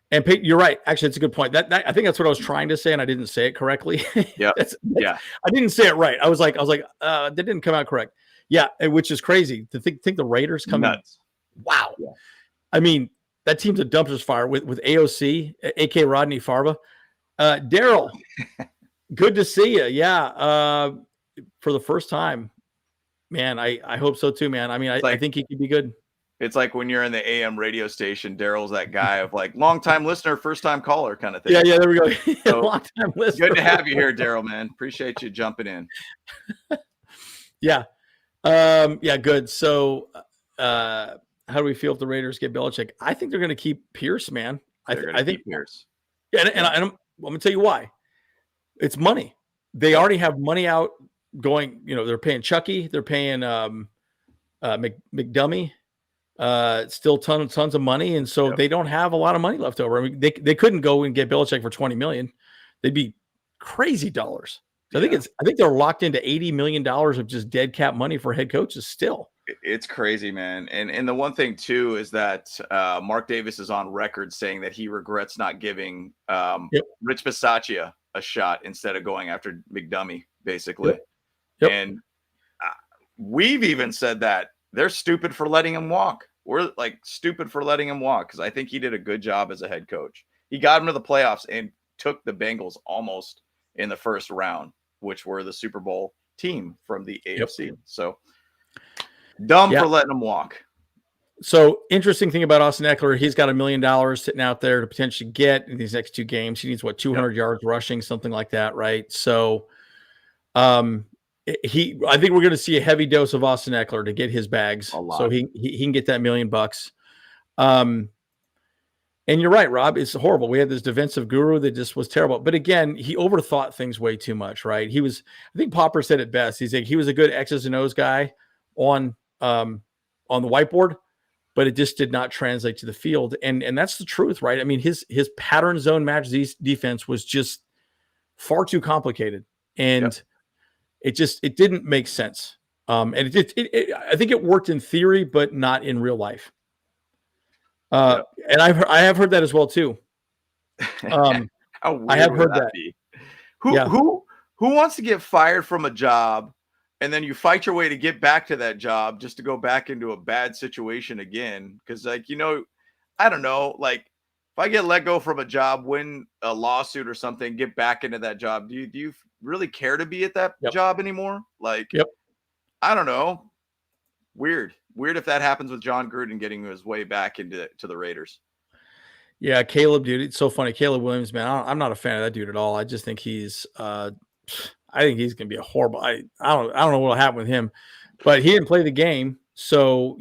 And Pete, you're right. Actually, it's a good point. That I think that's what I was trying to say, and I didn't say it correctly. Yeah, I didn't say it right. I was like, that didn't come out correct. Yeah, which is crazy to think the Raiders come nuts. In. Wow. Yeah. I mean, that team's a dumpster's fire with AOC, A.K. Rodney Farva. Daryl, good to see you. Yeah, for the first time, man. I hope so too, man. I mean, I think he could be good. It's like when you're in the AM radio station, Daryl's that guy of like long-time listener, first-time caller kind of thing. Yeah, there we go. So, long-time listener. Good to have you here, Daryl, man. Appreciate you jumping in. Yeah. Good. So how do we feel if the Raiders get Belichick? I think they're going to keep Pierce, man. I think Pierce. Yeah, and I'm going to tell you why. It's money. They already have money out going, they're paying Chucky, they're paying McDummy. Still tons of money, and so they don't have a lot of money left over. I mean, they couldn't go and get Belichick for $20 million. They'd be crazy dollars. So I think they're locked into $80 million of just dead cap money for head coaches still. It's crazy, man. And the one thing too is that Mark Davis is on record saying that he regrets not giving Rich Bisaccia a shot instead of going after McDummy, basically. Yep. And we've even said that. They're stupid for letting him walk. We're like stupid for letting him walk because I think he did a good job as a head coach. He got him to the playoffs and took the Bengals almost in the first round, which were the Super Bowl team from the AFC. Yep. So dumb for letting him walk. So interesting thing about Austin Eckler, he's got $1 million sitting out there to potentially get in these next 2 games. He needs 200 yards rushing, something like that, right? So, I think we're going to see a heavy dose of Austin Eckler to get his bags, so he can get that $1 million. And you're right, Rob. It's horrible. We had this defensive guru that just was terrible. But again, he overthought things way too much, right? I think Popper said it best. He's like, he was a good X's and O's guy on the whiteboard, but it just did not translate to the field. And that's the truth, right? I mean, his pattern zone match defense was just far too complicated, and it didn't make sense. And I think it worked in theory, but not in real life. And I have heard that as well too. I have heard that. Who wants to get fired from a job and then you fight your way to get back to that job just to go back into a bad situation again? Because I don't know, like if I get let go from a job, win a lawsuit or something, get back into that job, do you really care to be at that job anymore? Like, I don't know. Weird if that happens with John Gruden getting his way back into the Raiders. Yeah, Caleb, dude, it's so funny. Caleb Williams, man, I'm not a fan of that dude at all. I just think I think he's going to be a horrible. I don't know what will happen with him, but he didn't play the game, so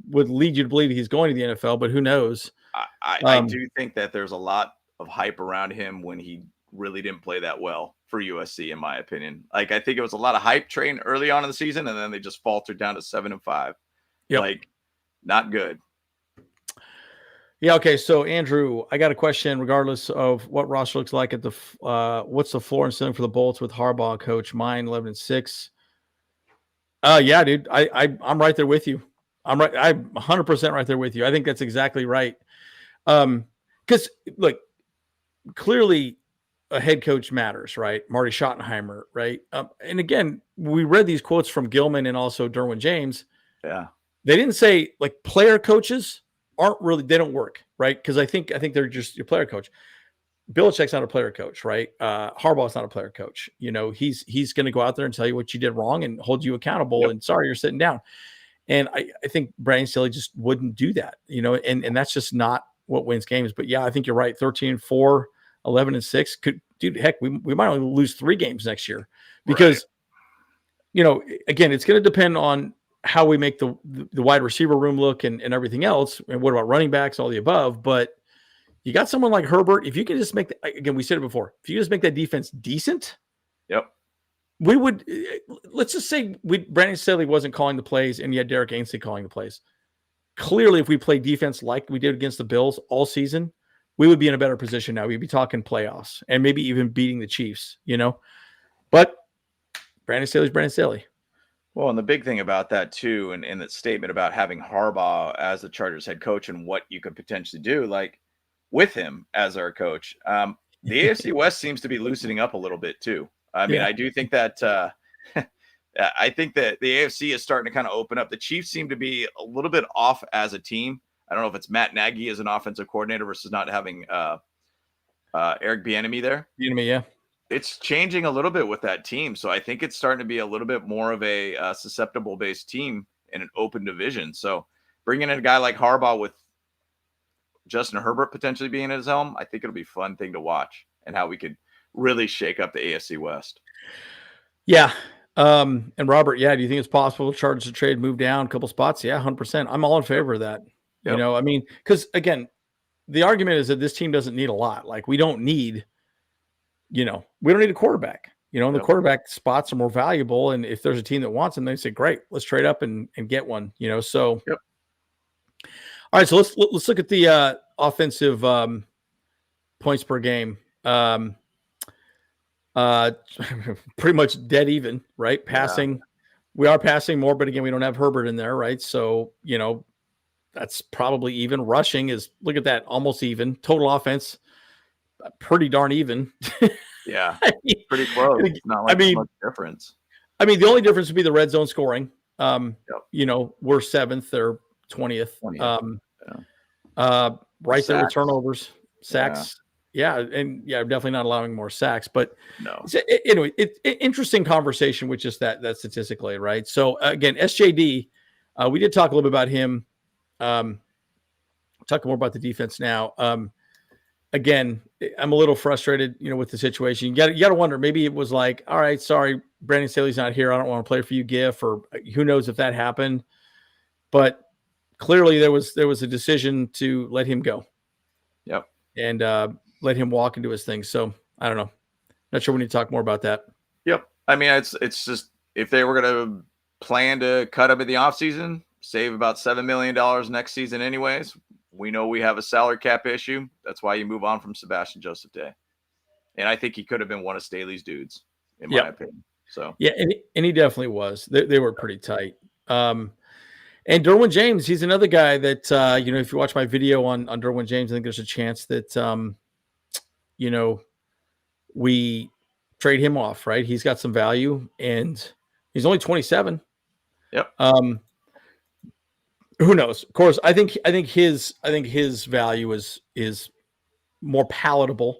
would lead you to believe he's going to the NFL. But who knows? I do think that there's a lot of hype around him when he really didn't play that well for USC, in my opinion. Like, I think it was a lot of hype train early on in the season, and then they just faltered down to 7-5. Like, not good. Yeah. Okay. So Andrew, I got a question. Regardless of what roster looks like at the, what's the floor and ceiling for the Bolts with Harbaugh coach? Mine 11-6. Yeah, dude. I'm right there with you. I'm 100% right there with you. I think that's exactly right. Because look, clearly a head coach matters, right? Marty Schottenheimer, right? And again, we read these quotes from Gilman and also Derwin James. Yeah. They didn't say like player coaches they don't work, right? Because I think they're just your player coach. Belichick's not a player coach, right? Harbaugh's not a player coach. He's going to go out there and tell you what you did wrong and hold you accountable. And sorry, you're sitting down. And I think Brandon Staley just wouldn't do that, and that's just not what wins games. But yeah, I think you're right. 13-4, 11-6 dude, heck, we might only lose 3 games next year because, again, it's going to depend on how we make the wide receiver room look and everything else. And what about running backs, all the above, but you got someone like Herbert. If you can just make again, we said it before, if you just make that defense decent, we would, let's just say Brandon Staley wasn't calling the plays and you had Derek Ainsley calling the plays. Clearly, if we play defense like we did against the Bills all season, we would be in a better position now. We'd be talking playoffs and maybe even beating the Chiefs, but Brandon Staley's Brandon Staley. Well, and the big thing about that too, and in that statement about having Harbaugh as the Chargers head coach and what you could potentially do, like with him as our coach, the AFC West seems to be loosening up a little bit too. I mean, I do think that I think that the AFC is starting to kind of open up. The Chiefs seem to be a little bit off as a team. I don't know if it's Matt Nagy as an offensive coordinator versus not having Eric Bieniemy there. Bieniemy, yeah. It's changing a little bit with that team. So I think it's starting to be a little bit more of a susceptible based team in an open division. So bringing in a guy like Harbaugh with Justin Herbert potentially being at his helm, I think it'll be a fun thing to watch and how we could really shake up the AFC West. Yeah. And Robert, do you think it's possible Chargers to trade, move down a couple spots? Yeah, 100%. I'm all in favor of that. Yep. I mean, because again, the argument is that this team doesn't need a lot. Like we don't need a quarterback, and the quarterback spots are more valuable. And if there's a team that wants them, they say, great, let's trade up and get one, so. Yep. All right. So let's look at the offensive points per game. Pretty much dead even, right? Passing, we are passing more, but again, we don't have Herbert in there, right? So, that's probably even. Rushing is, look at that, almost even. Total offense, pretty darn even. Yeah, pretty close. It's not like much difference. I mean, the only difference would be the red zone scoring. We're 7th, they're 20th. Right there with turnovers, sacks. Yeah, and definitely not allowing more sacks. But no. Anyway, it's interesting conversation with just that statistically, right? So again, SJD, we did talk a little bit about him. Talk more about the defense now. Again, I'm a little frustrated, with the situation. You got to wonder, maybe it was like, all right, sorry, Brandon Staley's not here. I don't want to play for you, GIF, or who knows if that happened. But clearly there was a decision to let him go. Yep. And let him walk into his thing. So I don't know. Not sure we need to talk more about that. Yep. I mean, it's just, if they were going to plan to cut him in the offseason, save about $7 million next season anyways, we know we have a salary cap issue. That's why you move on from Sebastian Joseph Day. And I think he could have been one of Staley's dudes, in my opinion. So yeah, and he definitely was. They were pretty tight. And Derwin James, he's another guy that if you watch my video on Derwin James, I think there's a chance that we trade him off, right? He's got some value and he's only 27. Yep. Who knows? Of course, I think his value is more palatable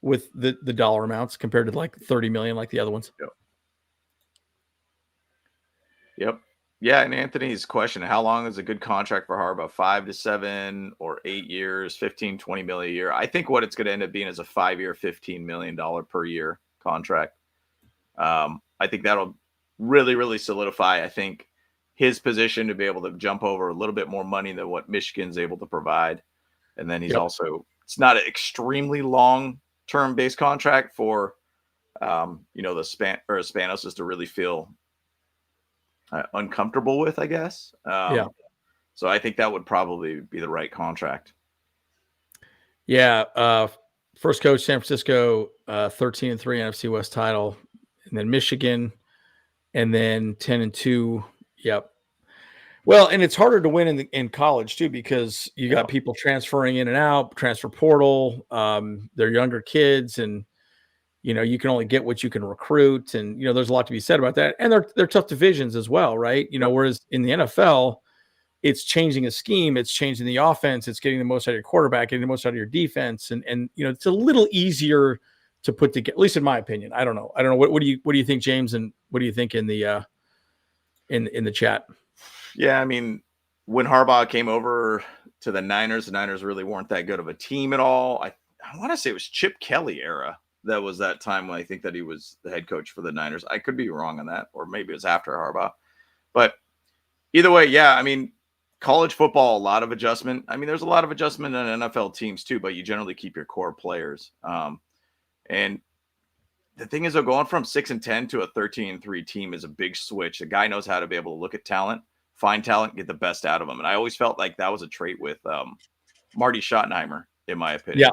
with the dollar amounts compared to like 30 million like the other ones. Yep. Yeah, and Anthony's question, how long is a good contract for Harbaugh? 5 to 7 or 8 years, 15, 20 million a year. I think what it's going to end up being is a 5-year, $15 million per year contract. I think that'll really, really solidify, I think, his position to be able to jump over a little bit more money than what Michigan's able to provide. And then he's also, it's not an extremely long-term based contract for, the Spanos is to really feel uncomfortable with, I guess. So I think that would probably be the right contract. Yeah. First coach, San Francisco, 13-3 NFC West title, and then Michigan, and then 10-2. Yep. Well, and it's harder to win in college too, because you got people transferring in and out, transfer portal. They're younger kids, and you can only get what you can recruit, and there's a lot to be said about that. And they're tough divisions as well, right? Whereas in the NFL, it's changing a scheme, it's changing the offense, it's getting the most out of your quarterback, getting the most out of your defense, and it's a little easier to put together, at least in my opinion. I don't know. What do you think, James, and what do you think in the chat? Yeah, I mean, when Harbaugh came over to the Niners really weren't that good of a team at all. I want to say it was Chip Kelly era. That was that time when I think that he was the head coach for the Niners. I could be wrong on that, or maybe it was after Harbaugh. But either way, yeah, I mean, college football, a lot of adjustment. I mean, there's a lot of adjustment in NFL teams too, but you generally keep your core players. And the thing is, though, going from 6-10 to a 13-3 team is a big switch. The guy knows how to be able to look at talent, find talent, get the best out of them. And I always felt like that was a trait with Marty Schottenheimer, in my opinion. Yeah.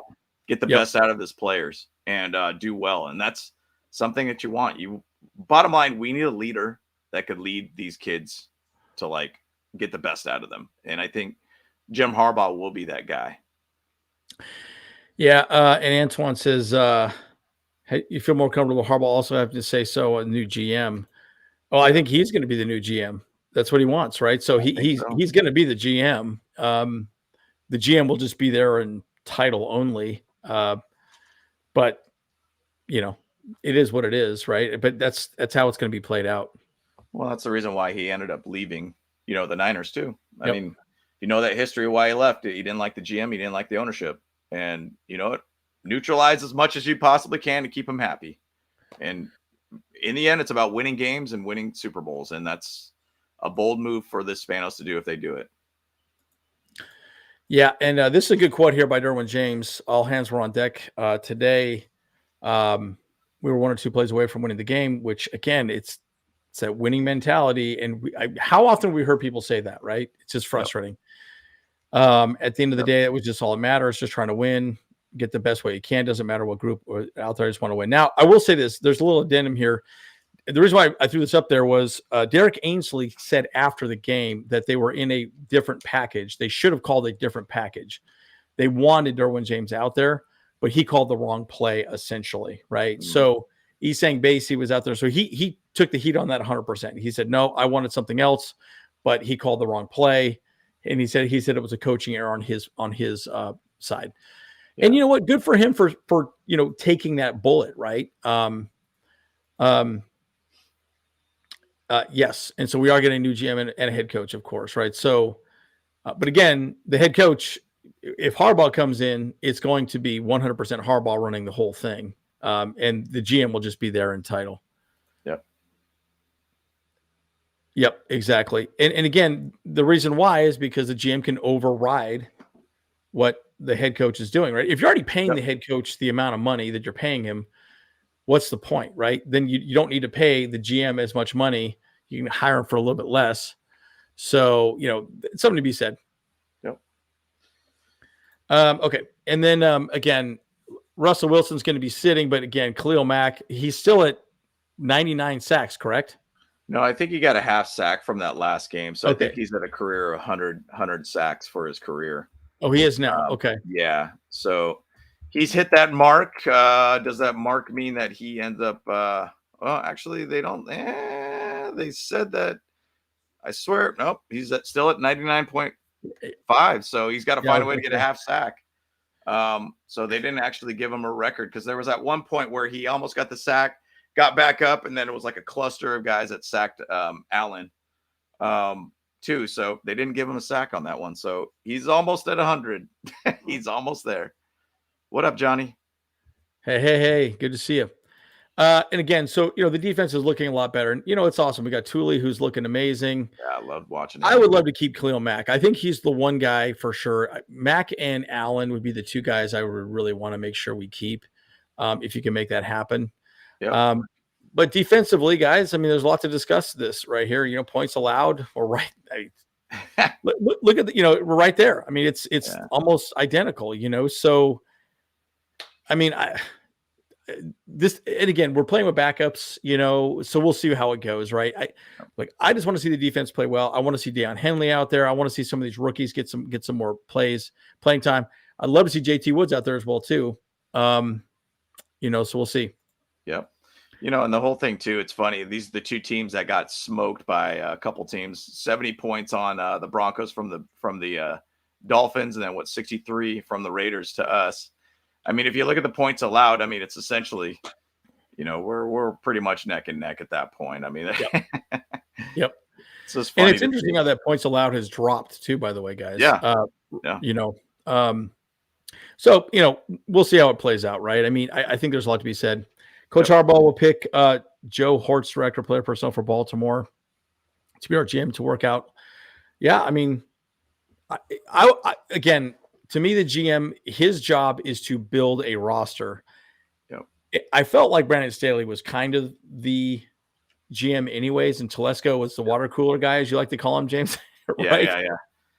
Get the best out of his players and do well. And that's something that you want. Bottom line, we need a leader that could lead these kids to get the best out of them. And I think Jim Harbaugh will be that guy. Yeah. And Antoine says, hey, you feel more comfortable Harbaugh also have to say so, a new GM. Oh, I think he's going to be the new GM. That's what he wants, right? So he's going to be the GM. The GM will just be there in title only. But it is what it is, right? But that's how it's going to be played out. Well, that's the reason why he ended up leaving, the Niners too. I mean, that history of why he left. He didn't like the GM. He didn't like the ownership. And neutralize as much as you possibly can to keep him happy. And in the end, it's about winning games and winning Super Bowls. And that's a bold move for the Spanos to do if they do it. Yeah, and this is a good quote here by Derwin James. All hands were on deck today. We were 1 or 2 plays away from winning the game, which, again, it's that winning mentality. And how often we heard people say that, right? It's just frustrating. At the end of the day, it was just all that matters, just trying to win, get the best way you can. Doesn't matter what group or out there, just want to win. Now, I will say this. There's a little addendum here. The reason why I threw this up there was Derek Ainsley said after the game that they were in a different package. They should have called a different package. They wanted Derwin James out there, but he called the wrong play, essentially, right? Mm-hmm. So he's saying Basie was out there. So he took the heat on that 100%. He said, no, I wanted something else, but he called the wrong play. And he said it was a coaching error on his side. Yeah. And you know what? Good for him for taking that bullet, right? Yes. And so we are getting a new GM and a head coach, of course, right? So, but again, the head coach, if Harbaugh comes in, it's going to be 100% Harbaugh running the whole thing. And the GM will just be there in title. Yep, exactly. And again, the reason why is because the GM can override what the head coach is doing, right? If you're already paying the head coach the amount of money that you're paying him, what's the point, right? Then you don't need to pay the GM as much money. You can hire him for a little bit less. So, it's something to be said. Yep. Okay. And then, again, Russell Wilson's going to be sitting, but again, Khalil Mack, he's still at 99 sacks, correct? No, I think he got a half sack from that last game. So okay. I think he's at a career 100 sacks for his career. Oh, he is now. Okay. Yeah. So he's hit that mark. Does that mark mean that he ends up well, actually they don't they said that I swear, nope, he's still at 99.5. So he's got to find a way to get a half sack. So they didn't actually give him a record because there was at one point where he almost got the sack, got back up, and then it was like a cluster of guys that sacked Allen too. So they didn't give him a sack on that one. So he's almost at 100. He's almost there. What up, Johnny? Hey. Good to see you. And again, so, the defense is looking a lot better. And, it's awesome. We got Thule, who's looking amazing. Yeah, I love watching him. I would love to keep Khalil Mack. I think he's the one guy for sure. Mack and Allen would be the two guys I would really want to make sure we keep, if you can make that happen. Yep. But defensively, guys, I mean, there's a lot to discuss this right here. Points allowed or right. Look at we're right there. I mean, it's almost identical, so, I mean, and again, we're playing with backups, so we'll see how it goes, right? I just want to see the defense play well. I want to see Deion Henley out there. I want to see some of these rookies get some more playing time. I'd love to see JT Woods out there as well too. So we'll see. Yep. And the whole thing too, it's funny. These are the two teams that got smoked by a couple teams. 70 points on the Broncos from the Dolphins, and then 63 from the Raiders to us. I mean, if you look at the points allowed, I mean, it's essentially, we're pretty much neck and neck at that point. I mean, yep. It's just funny, and it's interesting how that points allowed has dropped too, by the way, guys. Yeah. So, we'll see how it plays out, right? I mean, I think there's a lot to be said. Coach Harbaugh will pick Joe Hortz, director of player personnel for Baltimore, to be our GM to work out. Yeah, I mean, I again, to me, the GM, his job is to build a roster. Yep. I felt like Brandon Staley was kind of the GM anyways, and Telesco was the water cooler guy, as you like to call him, James. Right? Yeah.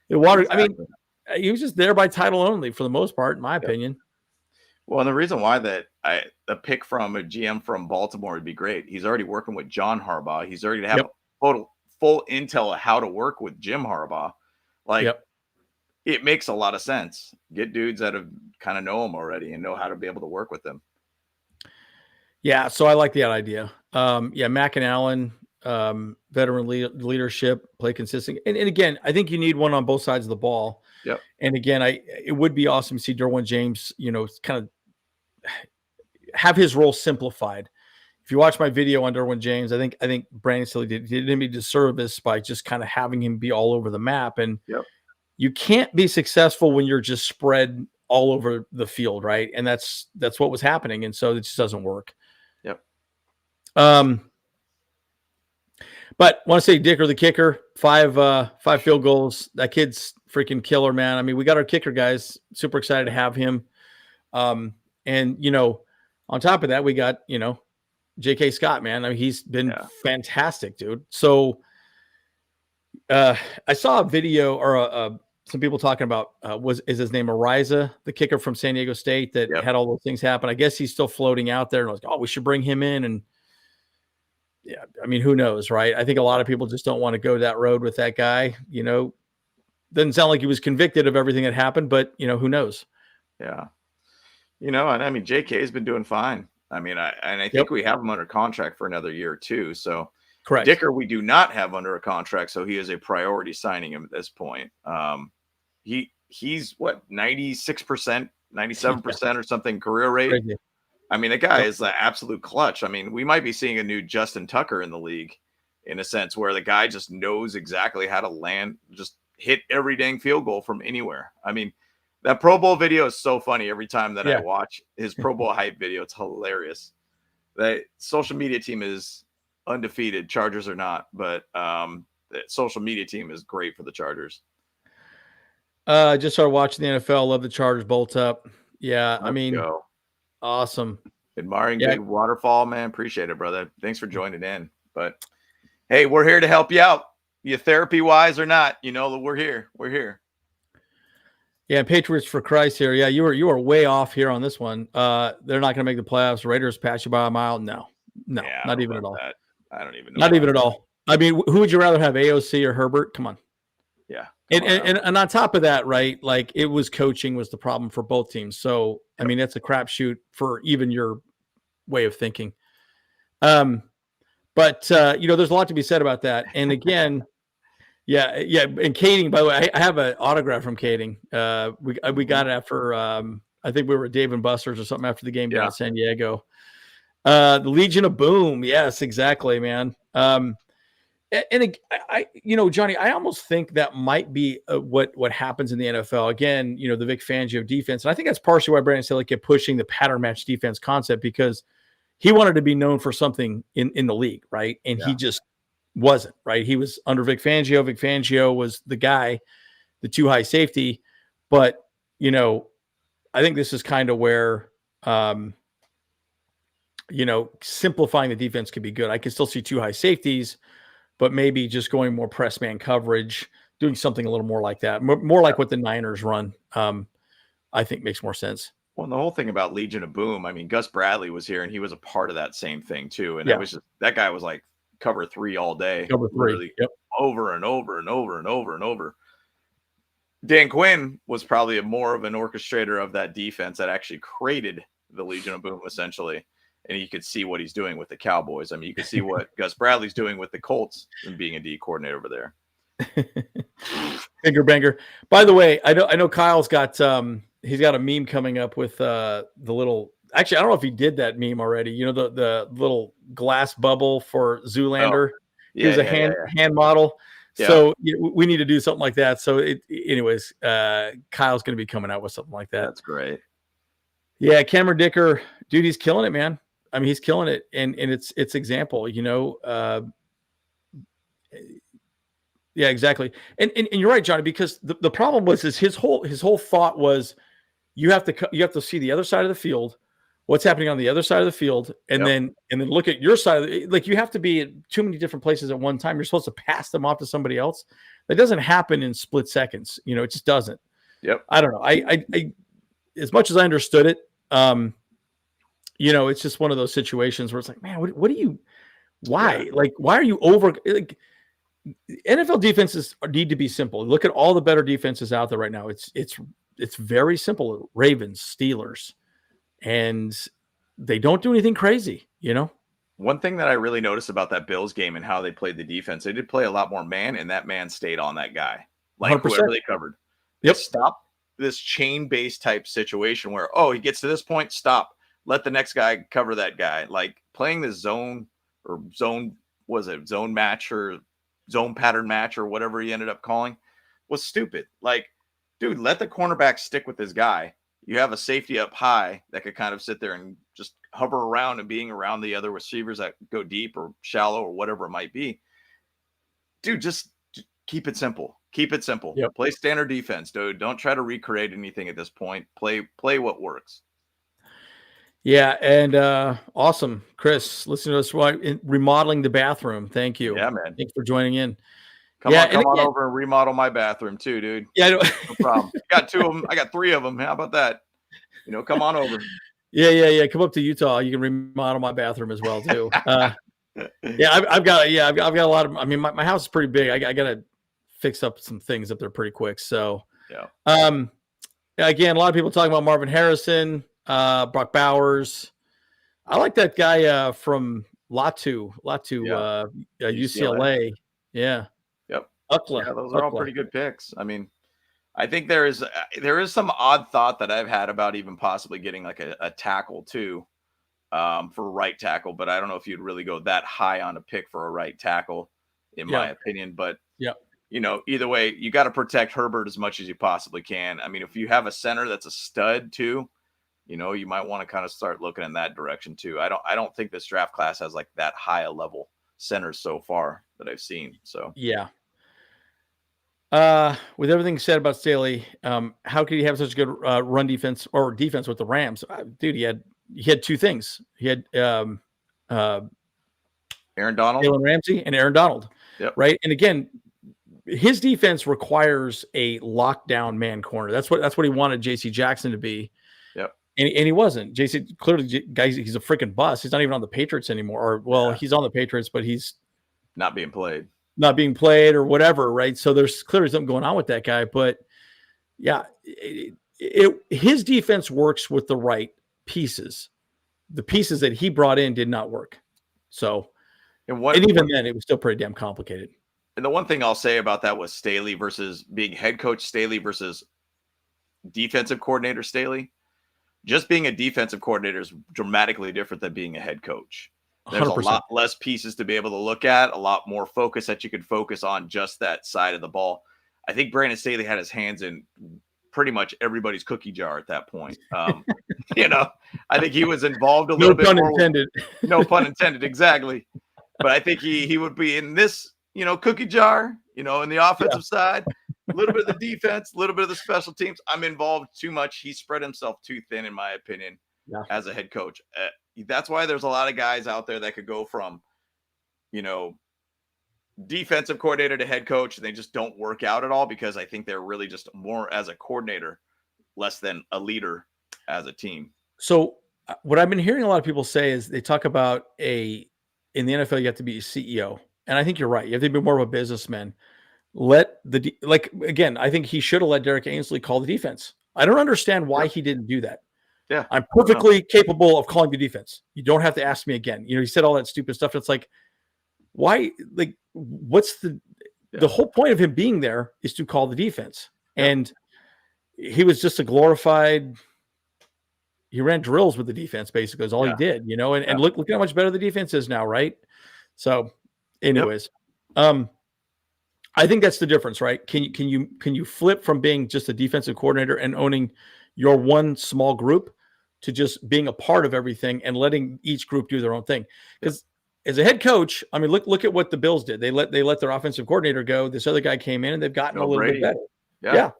The water, exactly. I mean, he was just there by title only for the most part, in my opinion. Well, and the reason why that a pick from a GM from Baltimore would be great. He's already working with John Harbaugh. He's already have full intel of how to work with Jim Harbaugh. It makes a lot of sense. Get dudes that have kind of know him already and know how to be able to work with them. Yeah, so I like that idea. Mack and Allen, veteran leadership, play consistent. And again, I think you need one on both sides of the ball. Yep. And again, it would be awesome to see Derwin James, kind of have his role simplified. If you watch my video on Derwin James, I think Brandon Staley did him a disservice by just kind of having him be all over the map. And you can't be successful when you're just spread all over the field, right? And that's what was happening. And so it just doesn't work. Yep. But want to say Dicker the kicker, five field goals. That kid's freaking killer, man. I mean, we got our kicker, guys. Super excited to have him. And on top of that, we got J.K. Scott, man. I mean, he's been fantastic, dude. So I saw a video or some people talking about is his name Ariza, the kicker from San Diego State that had all those things happen. I guess he's still floating out there, and I was like, oh, we should bring him in. And yeah, I mean, who knows, right? I think a lot of people just don't want to go that road with that guy. Doesn't sound like he was convicted of everything that happened, but who knows? Yeah, and I mean, JK has been doing fine. I mean, I think we have him under contract for another year or two. So correct. Dicker, we do not have under a contract, so he is a priority signing him at this point. He's what 96%, 97% or something career rate. Crazy. I mean, the guy is the absolute clutch. I mean, we might be seeing a new Justin Tucker in the league in a sense where the guy just knows exactly how to land, just hit every dang field goal from anywhere. I mean, that Pro Bowl video is so funny every time that I watch his Pro Bowl hype video. It's hilarious. The social media team is undefeated. Chargers are not, but the social media team is great for the Chargers. Just started watching the NFL. Love the Chargers bolt up. Yeah, I mean, awesome. Admiring good waterfall, man. Appreciate it, brother. Thanks for joining in. But hey, we're here to help you out. You therapy wise or not, we're here. We're here. Yeah, Patriots for Christ here. Yeah, you were way off here on this one. They're not going to make the playoffs. Raiders pass you by a mile. No, not even at all. That. I don't even know. Not even at all. I mean, who would you rather have, AOC or Herbert? Come on. Yeah. And on top of that, right, like it was coaching was the problem for both teams. So, I mean, that's a crapshoot for even your way of thinking. But there's a lot to be said about that. And again, Yeah. And Kading, by the way, I have an autograph from Kading. We got it after I think we were at Dave and Buster's or something after the game down in San Diego. The Legion of Boom. Yes, exactly, man. And Johnny, I almost think that might be what happens in the NFL. Again, the Vic Fangio defense. And I think that's partially why Brandon Staley kept pushing the pattern match defense concept, because he wanted to be known for something in the league, right? And he just wasn't, right? He was under Vic Fangio. Vic Fangio was the guy, the too high safety. But, I think this is kind of where, simplifying the defense could be good. I can still see too high safeties, but maybe just going more press man coverage, doing something a little more like that, more like what the Niners run, I think makes more sense. Well, and the whole thing about Legion of Boom, I mean, Gus Bradley was here and he was a part of that same thing too. And it was just, that guy was like cover 3 all day. Cover 3. Over and over and over and over and over. Dan Quinn was probably more of an orchestrator of that defense that actually created the Legion of Boom, essentially. And you could see what he's doing with the Cowboys. I mean, you could see what Gus Bradley's doing with the Colts and being a D coordinator over there. Finger banger. By the way, I know Kyle's got he's got a meme coming up with the little. Actually, I don't know if he did that meme already. The little glass bubble for Zoolander. He was a hand model. Yeah. So we need to do something like that. So anyways, Kyle's going to be coming out with something like that. That's great. Yeah, Cameron Dicker, dude, he's killing it, man. I mean, he's killing it, and it's example, yeah, exactly. And you're right, Johnny, because the problem was his whole thought was you have to see the other side of the field, what's happening on the other side of the field, and then look at your side. Like, you have to be at too many different places at one time. You're supposed to pass them off to somebody else. That doesn't happen in split seconds. It just doesn't. Yep. I don't know. I as much as I understood it, it's just one of those situations where it's like, man, what do you, why? Yeah. Like, why are you over? Like, NFL defenses need to be simple. Look at all the better defenses out there right now. It's very simple. Ravens, Steelers, and they don't do anything crazy, One thing that I really noticed about that Bills game and how they played the defense, they did play a lot more man, and that man stayed on that guy. Like 100%. Whoever they covered. Yep. Stop this chain-based type situation where, he gets to this point, stop. Let the next guy cover that guy. Like, playing the zone match or zone pattern match or whatever he ended up calling was stupid. Like, dude, let the cornerback stick with this guy. You have a safety up high that could kind of sit there and just hover around and being around the other receivers that go deep or shallow or whatever it might be. Dude, just keep it simple. Keep it simple. Yep. Play standard defense, dude. Don't try to recreate anything at this point. Play what works. Yeah, and awesome, Chris. Listen to us remodeling the bathroom. Thank you. Yeah, man. Thanks for joining in. Come on over and remodel my bathroom too, dude. Yeah, no problem. I got 2 of them. I got 3 of them. How about that? Come on over. Yeah. Come up to Utah. You can remodel my bathroom as well too. I've got a lot of. I mean, my house is pretty big. I got to fix up some things up there pretty quick. So yeah. Again, a lot of people talking about Marvin Harrison, Brock Bowers. I like that guy from Latu, UCLA. Yeah. Yep. Ukla. Yeah, those are all pretty good picks. I mean, I think there is some odd thought that I've had about even possibly getting like a tackle too, for right tackle, but I don't know if you'd really go that high on a pick for a right tackle, in my opinion. But either way, you got to protect Herbert as much as you possibly can. I mean, if you have a center that's a stud too, you might want to kind of start looking in that direction too. I don't think this draft class has like that high a level centers so far that I've seen. So yeah. With everything said about Staley, how could he have such a good run defense or defense with the Rams? Dude, he had 2 things. He had Aaron Donald, Jalen Ramsey, and Aaron Donald. Yep. Right. And again, his defense requires a lockdown man corner. That's what he wanted J.C. Jackson to be. Yep. And he wasn't. J.C. clearly, guys, he's a freaking bust. He's not even on the Patriots anymore. He's on the Patriots, but he's not being played or whatever. Right. So there's clearly something going on with that guy. But yeah, his defense works with the right pieces. The pieces that he brought in did not work. So, and even then, it was still pretty damn complicated. And the one thing I'll say about that was Staley versus being head coach Staley versus defensive coordinator Staley. Just being a defensive coordinator is dramatically different than being a head coach. There's 100%. a lot less pieces to be able to look at, a lot more focus that you could focus on just that side of the ball. I think Brandon Staley had his hands in pretty much everybody's cookie jar at that point. I think he was involved a little bit more. No pun intended. No pun intended, exactly. But I think he would be in this, cookie jar, in the offensive side, a little bit of the defense, a little bit of the special teams. I'm involved too much. He spread himself too thin, in my opinion, as a head coach. That's why there's a lot of guys out there that could go from, defensive coordinator to head coach, and they just don't work out at all because I think they're really just more as a coordinator, less than a leader as a team. So what I've been hearing a lot of people say is they talk about in the NFL, you have to be a CEO. And I think you're right. You have to be more of a businessman. Again, I think he should have let Derek Ainsley call the defense. I don't understand why he didn't do that. Yeah. I'm perfectly capable of calling the defense. You don't have to ask me again. He said all that stupid stuff. It's like, why, what's the whole point of him being there is to call the defense. Yeah. And he was just a glorified, he ran drills with the defense, basically, is all he did, and look how much better the defense is now. Right. So anyways, I think that's the difference, right? Can you flip from being just a defensive coordinator and owning your one small group to just being a part of everything and letting each group do their own thing? Because as a head coach, I mean, look at what the Bills did. They let their offensive coordinator go. This other guy came in and they've gotten a little bit better. Yeah.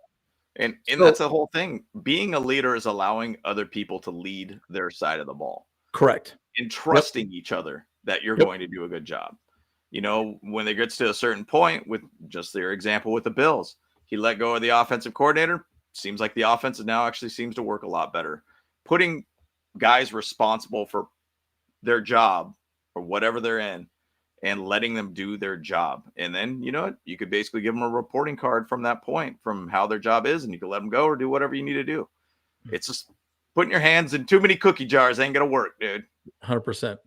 And that's the whole thing. Being a leader is allowing other people to lead their side of the ball. Correct. And trusting each other that you're going to do a good job. When it gets to a certain point, with just their example with the Bills, he let go of the offensive coordinator. Seems like the offense now actually seems to work a lot better. Putting guys responsible for their job or whatever they're in and letting them do their job. And then, you could basically give them a reporting card from that point, from how their job is, and you can let them go or do whatever you need to do. It's just putting your hands in too many cookie jars ain't going to work, dude. 100%.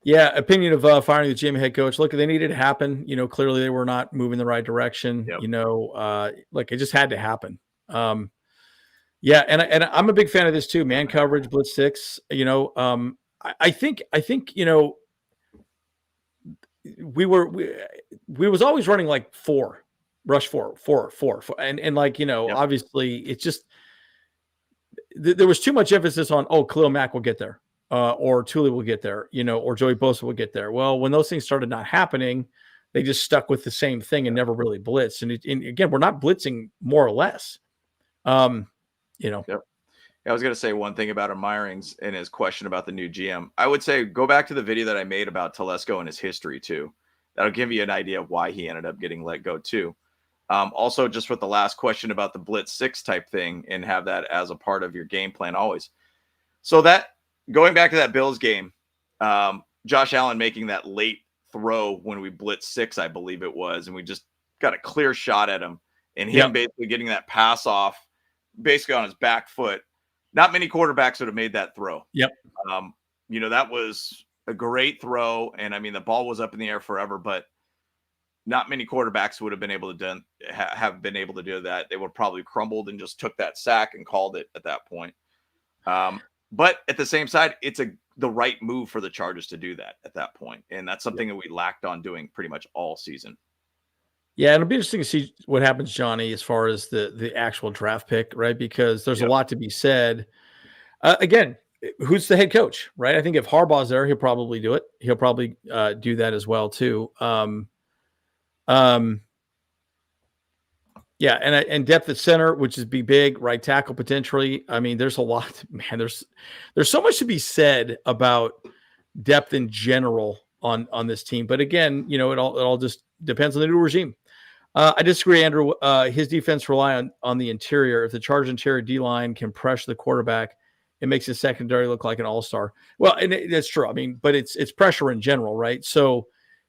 Yeah. Opinion of firing the GM head coach. Look, they needed to happen. Clearly they were not moving the right direction. It just had to happen. Yeah. And I'm a big fan of this too, man coverage, blitz six, I think, we was always running like rush four. And obviously it's just, there was too much emphasis on, Khalil Mack will get there. Or Thule will get there, or Joey Bosa will get there. Well, when those things started not happening, they just stuck with the same thing and never really blitzed. And again, we're not blitzing more or less. Yep. I was going to say one thing about Meyerings and his question about the new GM. I would say go back to the video that I made about Telesco and his history too. That'll give you an idea of why he ended up getting let go too. Also, just with the last question about the blitz six type thing and have that as a part of your game plan always. So that, going back to that Bills game, Josh Allen making that late throw when we blitz six, I believe it was, and we just got a clear shot at him, and him basically getting that pass off basically on his back foot. Not many quarterbacks would have made that throw. Yep. That was a great throw, and I mean the ball was up in the air forever, but not many quarterbacks would have been able to have been able to do that. They would probably crumbled and just took that sack and called it at that point. But at the same side, it's the right move for the Chargers to do that at that point. And that's something that we lacked on doing pretty much all season. Yeah, it'll be interesting to see what happens, Johnny, as far as the actual draft pick, right? Because there's a lot to be said. Again, who's the head coach, right? I think if Harbaugh's there, he'll probably do it. He'll probably do that as well, too. Yeah, and depth at center, which is be big, right tackle potentially. I mean, there's a lot, man. There's so much to be said about depth in general on this team. But again, it all just depends on the new regime. I disagree, Andrew. His defense rely on the interior. If the Chargers interior D-line can pressure the quarterback, it makes his secondary look like an all-star. Well, and that's true. I mean, but it's pressure in general, right? So,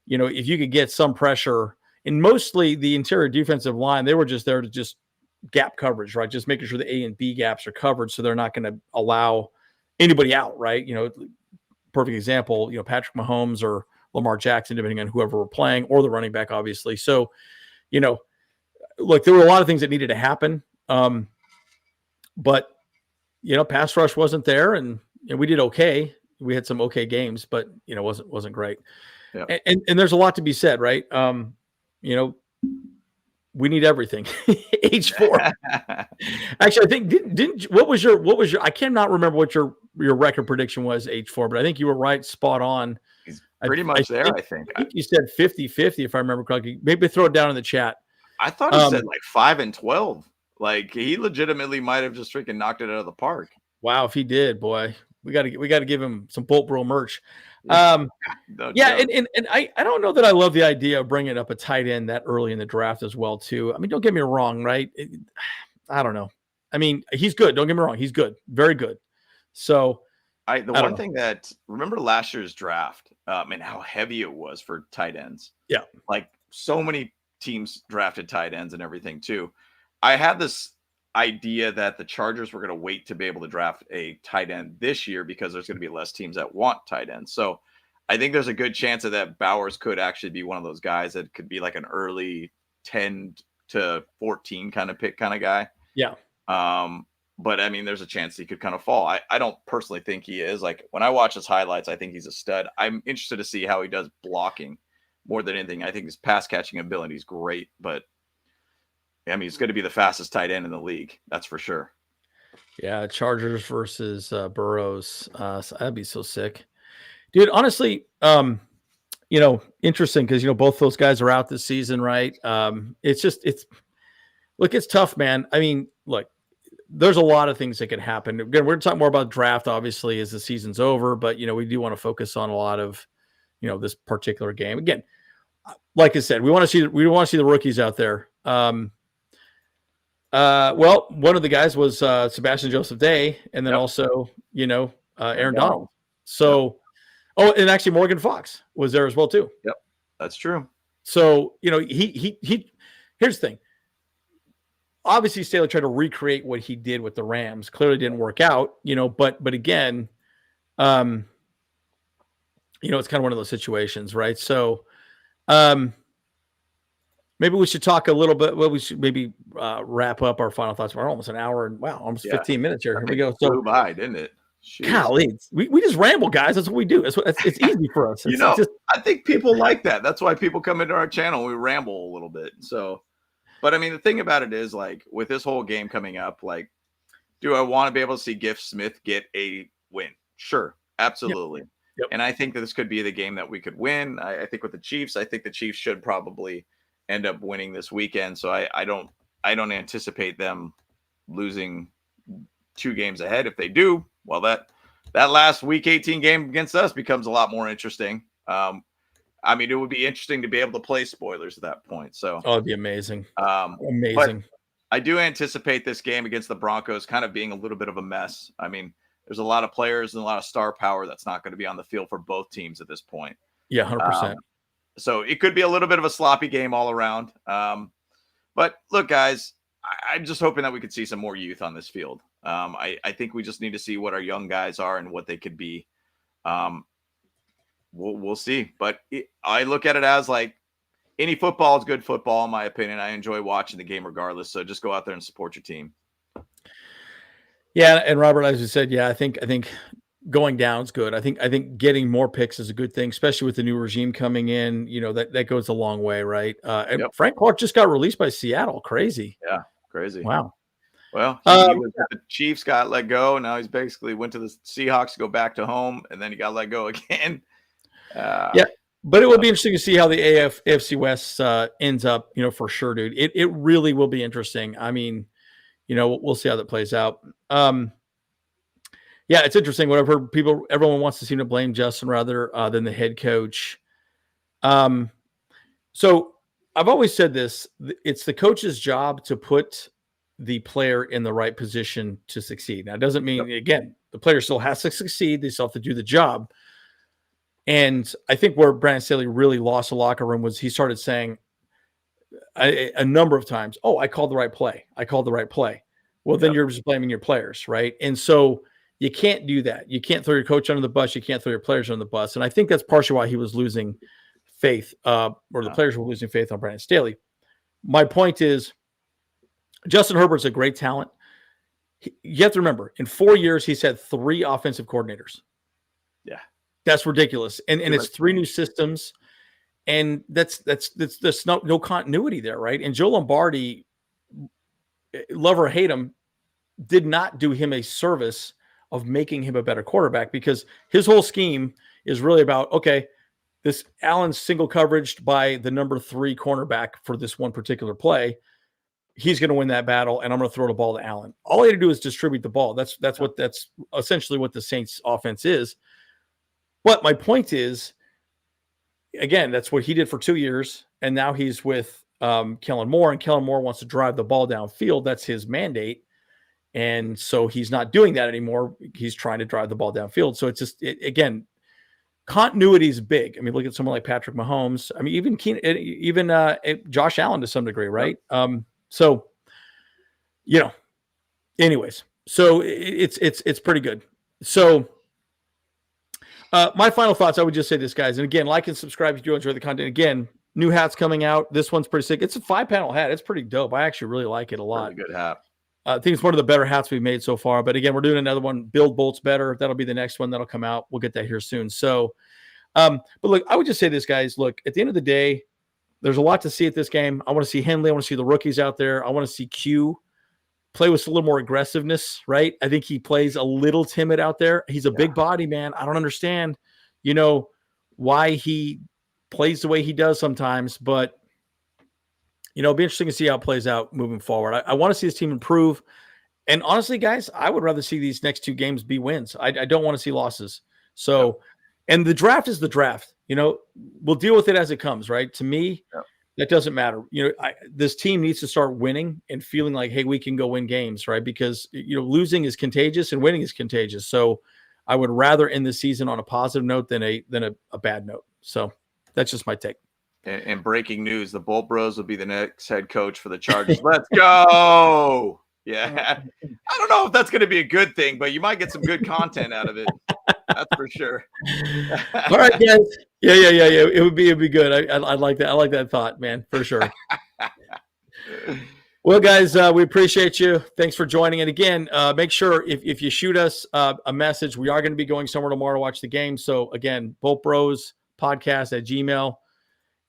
if you could get some pressure. And mostly the interior defensive line, they were just there to just gap coverage, right? Just making sure the A and B gaps are covered so they're not going to allow anybody out, right? Perfect example, Patrick Mahomes or Lamar Jackson, depending on whoever we're playing, or the running back, obviously. So, look, there were a lot of things that needed to happen. But, pass rush wasn't there, and we did okay. We had some okay games, but, wasn't great. Yeah. And there's a lot to be said, right? We need everything. H4. Actually, I think what was your I cannot remember what your record prediction was, H4, but I think you were right, spot on. He's pretty much there, I think. I think you said 50-50 if I remember correctly. Maybe throw it down in the chat. I thought he said like 5-12. Like he legitimately might have just freaking knocked it out of the park. Wow, if he did, boy. We got to give him some Bolt Bro merch. And I don't know that I love the idea of bringing up a tight end that early in the draft as well, too. I mean, don't get me wrong, right? I don't know. I mean, he's good. Don't get me wrong. He's good. Very good. So one thing that remember last year's draft and how heavy it was for tight ends. Yeah. Like so many teams drafted tight ends and everything too. I had this idea that the Chargers were going to wait to be able to draft a tight end this year because there's going to be less teams that want tight ends. So I think there's a good chance that Bowers could actually be one of those guys that could be like an early 10 to 14 kind of pick kind of guy. Yeah. But I mean, there's a chance he could kind of fall. I don't personally think he is. Like when I watch his highlights, I think he's a stud. I'm interested to see how he does blocking more than anything. I think his pass catching ability is great, but I mean, he's going to be the fastest tight end in the league. That's for sure. Yeah. Chargers versus Burrows. So that'd be so sick, dude. Honestly, interesting because, both those guys are out this season, right? It's tough, man. I mean, look, there's a lot of things that can happen. Again, we're talking more about draft, obviously, as the season's over, but, we do want to focus on a lot of, this particular game. Again, like I said, we want to see the rookies out there. Well, one of the guys was Sebastian Joseph Day, and then also, Aaron Donald. So, and actually Morgan Fox was there as well too. Yep, that's true. So, he here's the thing. Obviously, Staley tried to recreate what he did with the Rams. Clearly didn't work out, but again, it's kind of one of those situations, right? So, maybe we should talk a little bit. Well, we should maybe wrap up our final thoughts. We're almost an hour and almost 15 minutes here. Here we go. So flew by, didn't it? Jeez. Golly, we just ramble, guys. That's what we do. It's easy for us. I think people like that. That's why people come into our channel. We ramble a little bit. So, but I mean, the thing about it is, like, with this whole game coming up, like, do I want to be able to see Gift Smith get a win? Sure, absolutely. Yep. And I think that this could be the game that we could win. I think with the Chiefs, I think the Chiefs should probably end up winning this weekend. So I don't anticipate them losing 2 games ahead. If they do, well, that last week 18 game against us becomes a lot more interesting. I mean, it would be interesting to be able to play spoilers at that point. So it'd be amazing. Amazing. I do anticipate this game against the Broncos kind of being a little bit of a mess. I mean, there's a lot of players and a lot of star power that's not going to be on the field for both teams at this point. Yeah, 100%. So it could be a little bit of a sloppy game all around. But look, guys, I'm just hoping that we could see some more youth on this field. I think we just need to see what our young guys are and what they could be. We'll see. But I look at it as like any football is good football, in my opinion. I enjoy watching the game regardless. So just go out there and support your team. Yeah, and Robert, as you said, yeah, I think going down is good. I think getting more picks is a good thing, especially with the new regime coming in. That goes a long way, right? And Frank Clark just got released by Seattle. Crazy. Yeah, crazy. Wow. Well, the Chiefs got let go. Now he's basically went to the Seahawks to go back to home, and then he got let go again. But it will be interesting to see how the AFC West ends up. For sure, dude. It really will be interesting. I mean, we'll see how that plays out. Yeah, it's interesting. What I've heard, everyone wants to seem to blame Justin rather than the head coach. So I've always said this: it's the coach's job to put the player in the right position to succeed. Now, it doesn't mean, again, the player still has to succeed. They still have to do the job. And I think where Brandon Staley really lost the locker room was he started saying a number of times, I called the right play. I called the right play. Well, then you're just blaming your players, right? And so You can't do that. You can't throw your coach under the bus. You can't throw your players under the bus. And I think that's partially why he was losing faith, or the players were losing faith on Brandon Staley. My point is, Justin Herbert's a great talent. You have to remember, in 4 years, he's had 3 offensive coordinators. Yeah. That's ridiculous. And it's 3 new systems. And that's no continuity there, right? And Joe Lombardi, love or hate him, did not do him a service of making him a better quarterback, because his whole scheme is really about, okay, this Allen's single coveraged by the number 3 cornerback for this one particular play. He's going to win that battle, and I'm going to throw the ball to Allen. All he had to do is distribute the ball. That's essentially what the Saints offense is. But my point is, again, that's what he did for 2 years, and now he's with Kellen Moore, and Kellen Moore wants to drive the ball downfield. That's his mandate, and so he's not doing that anymore. He's trying to drive the ball downfield. So it's just, again, continuity is big. I mean, look at someone like Patrick Mahomes. I mean, even Josh Allen to some degree, right? So, anyways, so it's pretty good. So my final thoughts, I would just say this, guys. And again, like and subscribe if you enjoy the content. Again, new hats coming out. This one's pretty sick. It's a 5-panel hat. It's pretty dope. I actually really like it a lot. Really good hat. I think it's one of the better hats we've made so far. But again, we're doing another one, Build Bolts Better. That'll be the next one that'll come out. We'll get that here soon. So, but look, I would just say this, guys. Look, at the end of the day, there's a lot to see at this game. I want to see Henley. I want to see the rookies out there. I want to see Q play with a little more aggressiveness, right? I think he plays a little timid out there. He's a big body, man. I don't understand, why he plays the way he does sometimes, but it'll be interesting to see how it plays out moving forward. I want to see this team improve. And honestly, guys, I would rather see these next 2 games be wins. I don't want to see losses. So, and the draft is the draft. We'll deal with it as it comes, right? To me, that doesn't matter. This team needs to start winning and feeling like, hey, we can go win games, right? Because, losing is contagious and winning is contagious. So I would rather end the season on a positive note than a bad note. So that's just my take. And breaking news, the Bolt Bros will be the next head coach for the Chargers. Let's go. Yeah. I don't know if that's going to be a good thing, but you might get some good content out of it. That's for sure. All right, guys. Yeah. It'd be good. I like that. I like that thought, man, for sure. Well, guys, we appreciate you. Thanks for joining. And again, make sure if you shoot us a message, we are going to be going somewhere tomorrow to watch the game. So again, Bolt Bros Podcast at Gmail,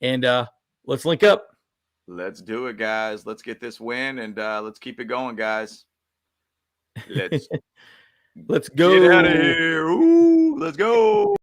and let's link up. Let's do it, guys. Let's get this win, and let's keep it going, guys. Let's go. Get out of here. Ooh, let's go.